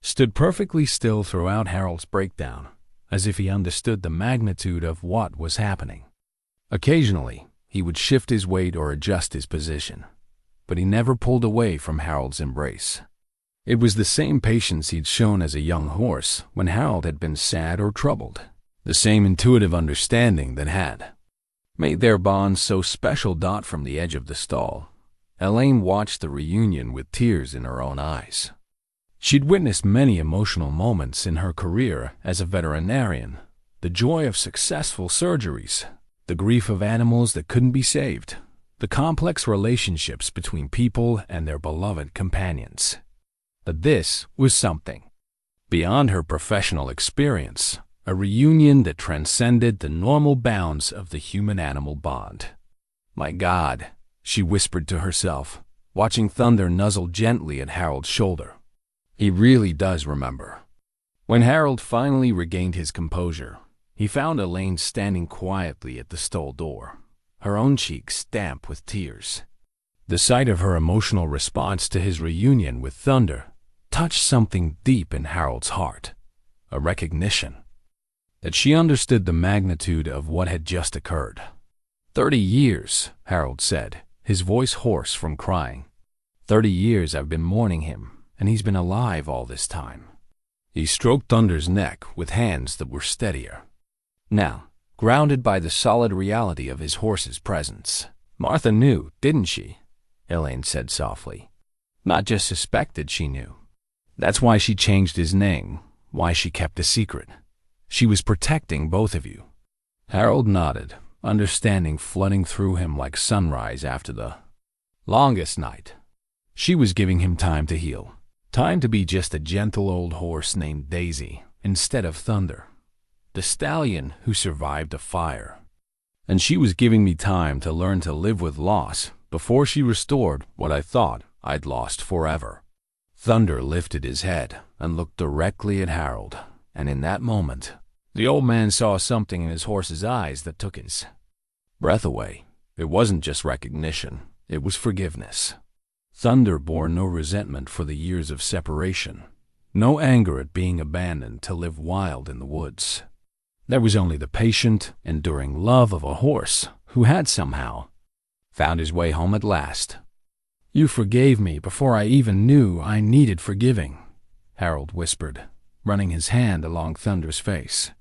stood perfectly still throughout Harold's breakdown, as if he understood the magnitude of what was happening. Occasionally, he would shift his weight or adjust his position, but he never pulled away from Harold's embrace. It was the same patience he'd shown as a young horse when Harold had been sad or troubled, the same intuitive understanding that had made their bond so special. From the edge of the stall, Elaine watched the reunion with tears in her own eyes. She'd witnessed many emotional moments in her career as a veterinarian, the joy of successful surgeries, the grief of animals that couldn't be saved, the complex relationships between people and their beloved companions. But this was something beyond her professional experience, a reunion that transcended the normal bounds of the human-animal bond. My God, she whispered to herself, watching Thunder nuzzle gently at Harold's shoulder. He really does remember. When Harold finally regained his composure, he found Elaine standing quietly at the stall door, her own cheeks damp with tears. The sight of her emotional response to his reunion with Thunder touched something deep in Harold's heart, a recognition that she understood the magnitude of what had just occurred. 30 years, Harold said, his voice hoarse from crying. 30 years I've been mourning him, and he's been alive all this time. He stroked Thunder's neck with hands that were steadier, now grounded by the solid reality of his horse's presence. Martha knew, didn't she? Elaine said softly. Not just suspected, she knew. That's why she changed his name, why she kept a secret. She was protecting both of you. Harold nodded, understanding flooding through him like sunrise after the longest night. She was giving him time to heal, time to be just a gentle old horse named Daisy instead of Thunder, the stallion who survived a fire. And she was giving me time to learn to live with loss before she restored what I thought I'd lost forever. Thunder lifted his head and looked directly at Harold, and in that moment, the old man saw something in his horse's eyes that took his breath away. It wasn't just recognition, it was forgiveness. Thunder bore no resentment for the years of separation, no anger at being abandoned to live wild in the woods. There was only the patient, enduring love of a horse who had somehow found his way home at last. You forgave me before I even knew I needed forgiving, Harold whispered, running his hand along Thunder's face.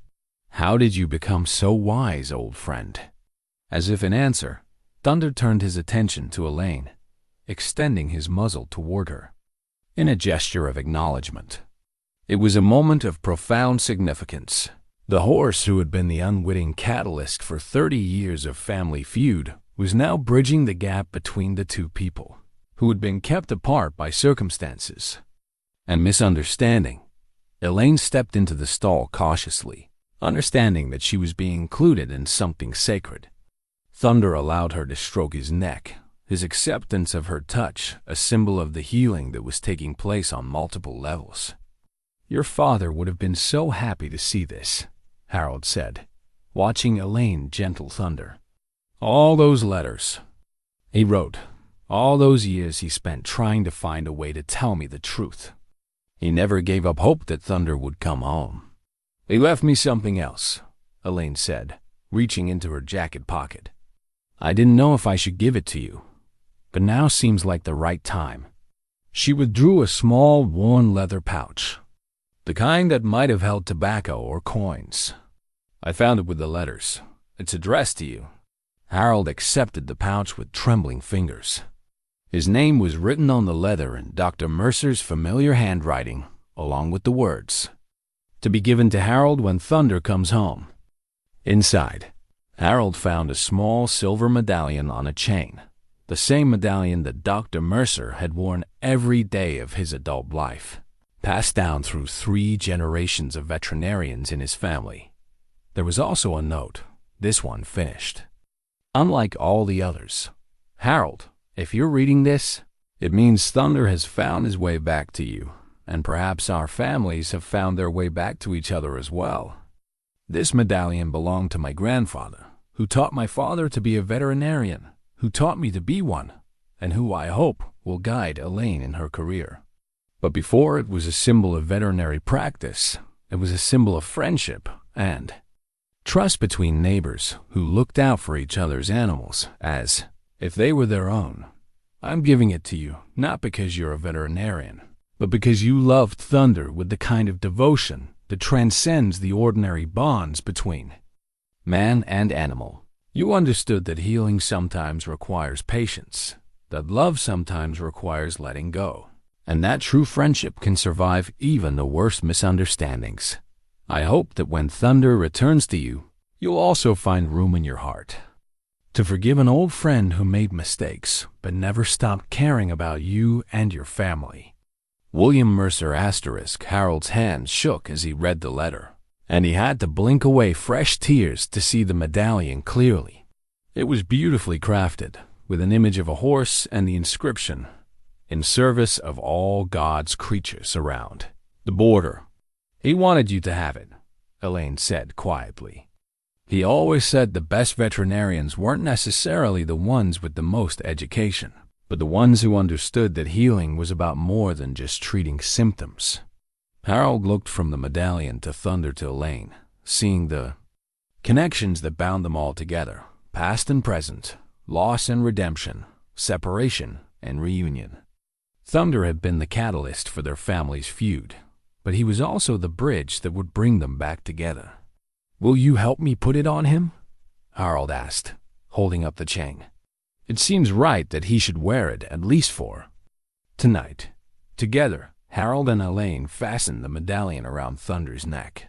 How did you become so wise, old friend? As if in answer, Thunder turned his attention to Elaine, extending his muzzle toward her, in a gesture of acknowledgement. It was a moment of profound significance. The horse who had been the unwitting catalyst for 30 years of family feud was now bridging the gap between the two people, who had been kept apart by circumstances and misunderstanding. Elaine stepped into the stall cautiously, understanding that she was being included in something sacred. Thunder allowed her to stroke his neck, his acceptance of her touch a symbol of the healing that was taking place on multiple levels. Your father would have been so happy to see this, Harold said, watching Elaine gentle Thunder. All those letters he wrote, all those years he spent trying to find a way to tell me the truth. He never gave up hope that Thunder would come home. He left me something else, Elaine said, reaching into her jacket pocket. "I didn't know if I should give it to you, but now seems like the right time." She withdrew a small, worn leather pouch, the kind that might have held tobacco or coins. "I found it with the letters. It's addressed to you." Harold accepted the pouch with trembling fingers. His name was written on the leather in Dr. Mercer's familiar handwriting, along with the words, "To be given to Harold when Thunder comes home." Inside, Harold found a small silver medallion on a chain, the same medallion that Dr. Mercer had worn every day of his adult life, passed down through 3 generations of veterinarians in his family. There was also a note, this one finished. "Unlike all the others, Harold, if you're reading this, it means Thunder has found his way back to you, and perhaps our families have found their way back to each other as well. This medallion belonged to my grandfather, who taught my father to be a veterinarian, who taught me to be one, and who I hope will guide Elaine in her career. But before it was a symbol of veterinary practice, it was a symbol of friendship and trust between neighbors who looked out for each other's animals as if they were their own. I'm giving it to you, not because you're a veterinarian, but because you loved Thunder with the kind of devotion that transcends the ordinary bonds between man and animal. You understood that healing sometimes requires patience, that love sometimes requires letting go, and that true friendship can survive even the worst misunderstandings. I hope that when Thunder returns to you, you'll also find room in your heart to forgive an old friend who made mistakes but never stopped caring about you and your family." William Mercer *. Harold's hand shook as he read the letter, and he had to blink away fresh tears to see the medallion clearly. It was beautifully crafted, with an image of a horse and the inscription, "In service of all God's creatures around the border." "He wanted you to have it," Elaine said quietly. "He always said the best veterinarians weren't necessarily the ones with the most education, but the ones who understood that healing was about more than just treating symptoms." Harold looked from the medallion to Thunder to Elaine, seeing the connections that bound them all together, past and present, loss and redemption, separation and reunion. Thunder had been the catalyst for their family's feud, but he was also the bridge that would bring them back together. "Will you help me put it on him?" Harold asked, holding up the chain. "It seems right that he should wear it at least for tonight." Together, Harold and Elaine fastened the medallion around Thunder's neck.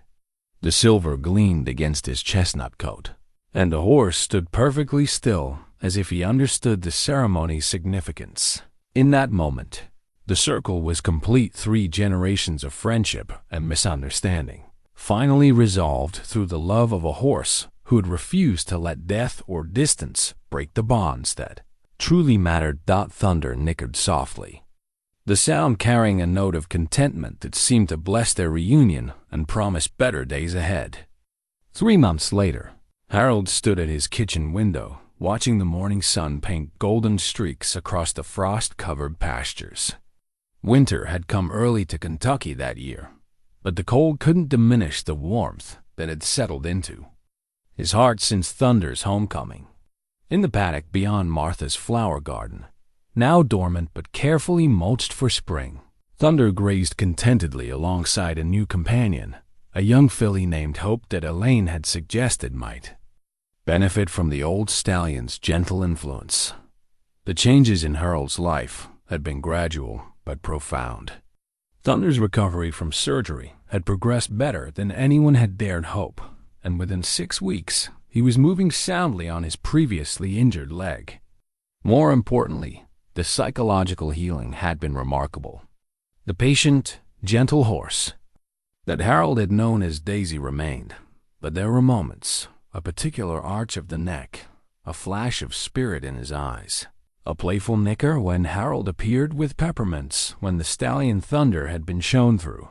The silver gleamed against his chestnut coat, and the horse stood perfectly still as if he understood the ceremony's significance. In that moment, the circle was complete. 3 generations of friendship and misunderstanding, finally resolved through the love of a horse who had refused to let death or distance break the bonds that truly mattered. Thunder nickered softly, the sound carrying a note of contentment that seemed to bless their reunion and promise better days ahead. 3 months later, Harold stood at his kitchen window, watching the morning sun paint golden streaks across the frost-covered pastures. Winter had come early to Kentucky that year, but the cold couldn't diminish the warmth that had settled into his heart since Thunder's homecoming. In the paddock beyond Martha's flower garden, now dormant but carefully mulched for spring, Thunder grazed contentedly alongside a new companion, a young filly named Hope that Elaine had suggested might benefit from the old stallion's gentle influence. The changes in Harold's life had been gradual but profound. Thunder's recovery from surgery had progressed better than anyone had dared hope, and within 6 weeks, he was moving soundly on his previously injured leg. More importantly, the psychological healing had been remarkable. The patient, gentle horse that Harold had known as Daisy remained, but there were moments, a particular arch of the neck, a flash of spirit in his eyes, a playful nicker when Harold appeared with peppermints when the stallion Thunder had been shown through.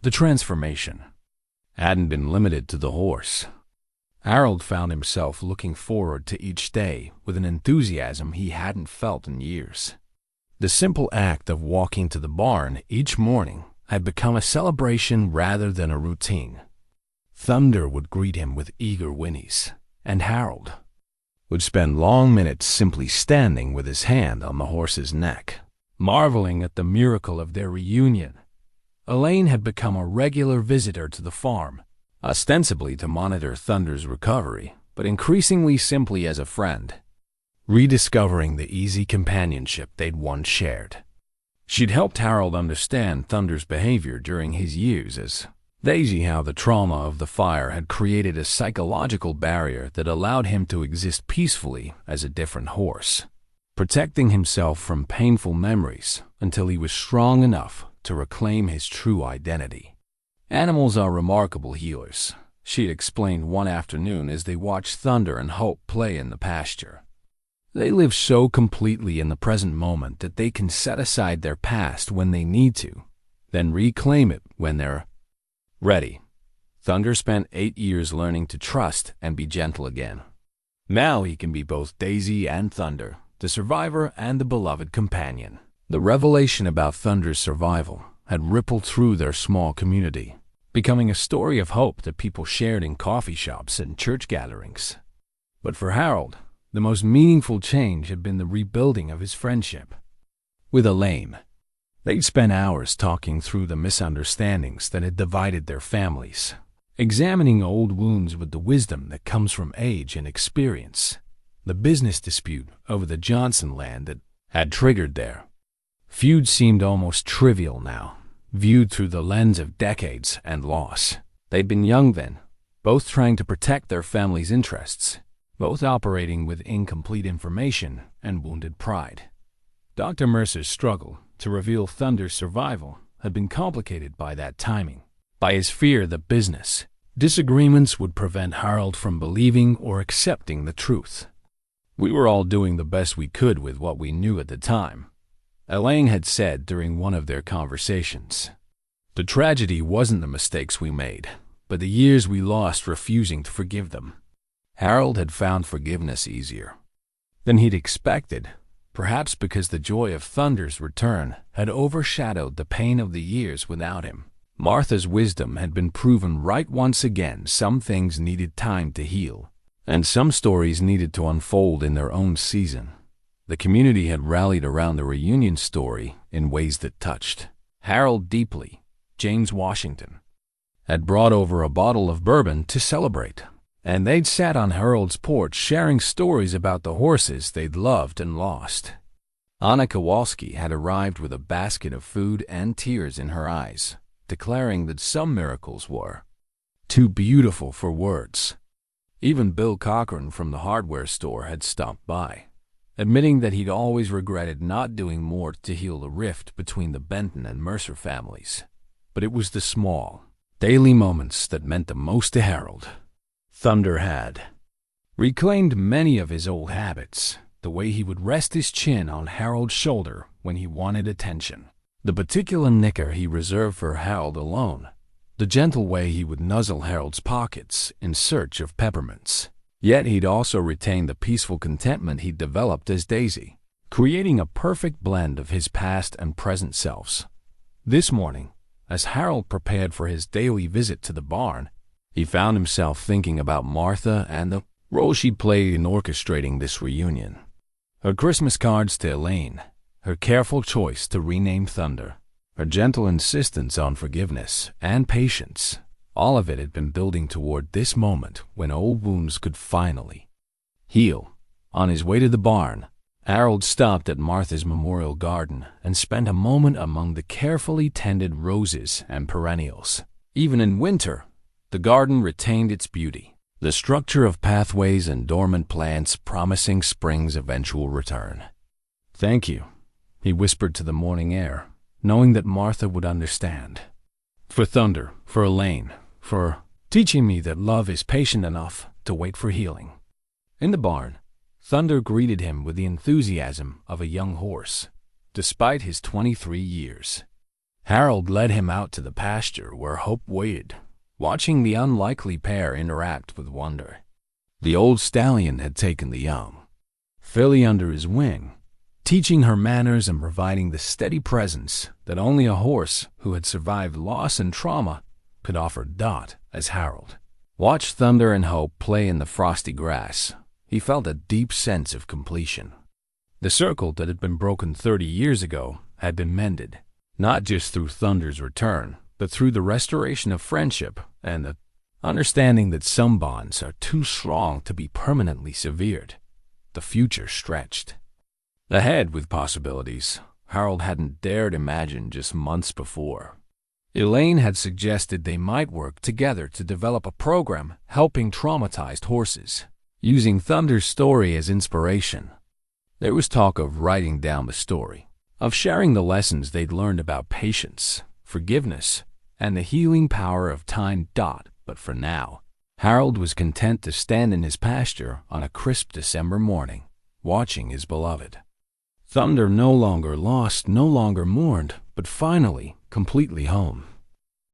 The transformation hadn't been limited to the horse. Harold found himself looking forward to each day with an enthusiasm he hadn't felt in years. The simple act of walking to the barn each morning had become a celebration rather than a routine. Thunder would greet him with eager whinnies, and Harold would spend long minutes simply standing with his hand on the horse's neck, marveling at the miracle of their reunion. Elaine had become a regular visitor to the farm, ostensibly to monitor Thunder's recovery, but increasingly simply as a friend, rediscovering the easy companionship they'd once shared. She'd helped Harold understand Thunder's behavior during his years as Daisy, how the trauma of the fire had created a psychological barrier that allowed him to exist peacefully as a different horse, protecting himself from painful memories until he was strong enough to reclaim his true identity. Animals are remarkable healers, she'd explained one afternoon as they watched Thunder and Hope play in the pasture. They live so completely in the present moment that they can set aside their past when they need to, then reclaim it when they're ready. Thunder spent 8 years learning to trust and be gentle again. Now he can be both Daisy and Thunder, the survivor and the beloved companion. The revelation about Thunder's survival had rippled through their small community, becoming a story of hope that people shared in coffee shops and church gatherings. But for Harold, the most meaningful change had been the rebuilding of his friendship with Elaine. They'd spent hours talking through the misunderstandings that had divided their families, examining old wounds with the wisdom that comes from age and experience. The business dispute over the Johnson land that had triggered their feud seemed almost trivial now, viewed through the lens of decades and loss. They'd been young then, both trying to protect their family's interests, both operating with incomplete information and wounded pride. Dr. Mercer's struggle to reveal Thunder's survival had been complicated by that timing, by his fear that business disagreements would prevent Harold from believing or accepting the truth. "We were all doing the best we could with what we knew at the time," Elaine had said during one of their conversations. "The tragedy wasn't the mistakes we made, but the years we lost refusing to forgive them." Harold had found forgiveness easier than he'd expected, perhaps because the joy of Thunder's return had overshadowed the pain of the years without him. Martha's wisdom had been proven right once again. Some things needed time to heal, and some stories needed to unfold in their own season. The community had rallied around the reunion story in ways that touched Harold deeply. James Washington had brought over a bottle of bourbon to celebrate, and they'd sat on Harold's porch sharing stories about the horses they'd loved and lost. Anna Kowalski had arrived with a basket of food and tears in her eyes, declaring that some miracles were too beautiful for words. Even Bill Cochran from the hardware store had stopped by, admitting that he'd always regretted not doing more to heal the rift between the Benton and Mercer families. But it was the small, daily moments that meant the most to Harold. Thunder had reclaimed many of his old habits, the way he would rest his chin on Harold's shoulder when he wanted attention, the particular nicker he reserved for Harold alone, the gentle way he would nuzzle Harold's pockets in search of peppermints. Yet he'd also retained the peaceful contentment he'd developed as Daisy, creating a perfect blend of his past and present selves. This morning, as Harold prepared for his daily visit to the barn, he found himself thinking about Martha and the role she'd played in orchestrating this reunion. Her Christmas cards to Elaine, her careful choice to rename Thunder, her gentle insistence on forgiveness and patience, all of it had been building toward this moment when old wounds could finally heal. On his way to the barn, Harold stopped at Martha's memorial garden and spent a moment among the carefully tended roses and perennials. Even in winter, the garden retained its beauty, the structure of pathways and dormant plants promising spring's eventual return. "Thank you," he whispered to the morning air, knowing that Martha would understand. "For Thunder, for Elaine, for teaching me that love is patient enough to wait for healing." In the barn, Thunder greeted him with the enthusiasm of a young horse, despite his 23 years. Harold led him out to the pasture where Hope waited, watching the unlikely pair interact with wonder. The old stallion had taken the young filly under his wing, teaching her manners and providing the steady presence that only a horse who had survived loss and trauma could offer. As Harold Watch Thunder and Hope play in the frosty grass. He felt a deep sense of completion. The circle that had been broken 30 years ago had been mended, not just through Thunder's return, but through the restoration of friendship and the understanding that some bonds are too strong to be permanently severed. The future stretched ahead with possibilities Harold hadn't dared imagine just months before. Elaine had suggested they might work together to develop a program helping traumatized horses, using Thunder's story as inspiration. There was talk of writing down the story, of sharing the lessons they'd learned about patience, forgiveness, and the healing power of time. But for now, Harold was content to stand in his pasture on a crisp December morning, watching his beloved Thunder no longer lost, no longer mourned, but finally completely home.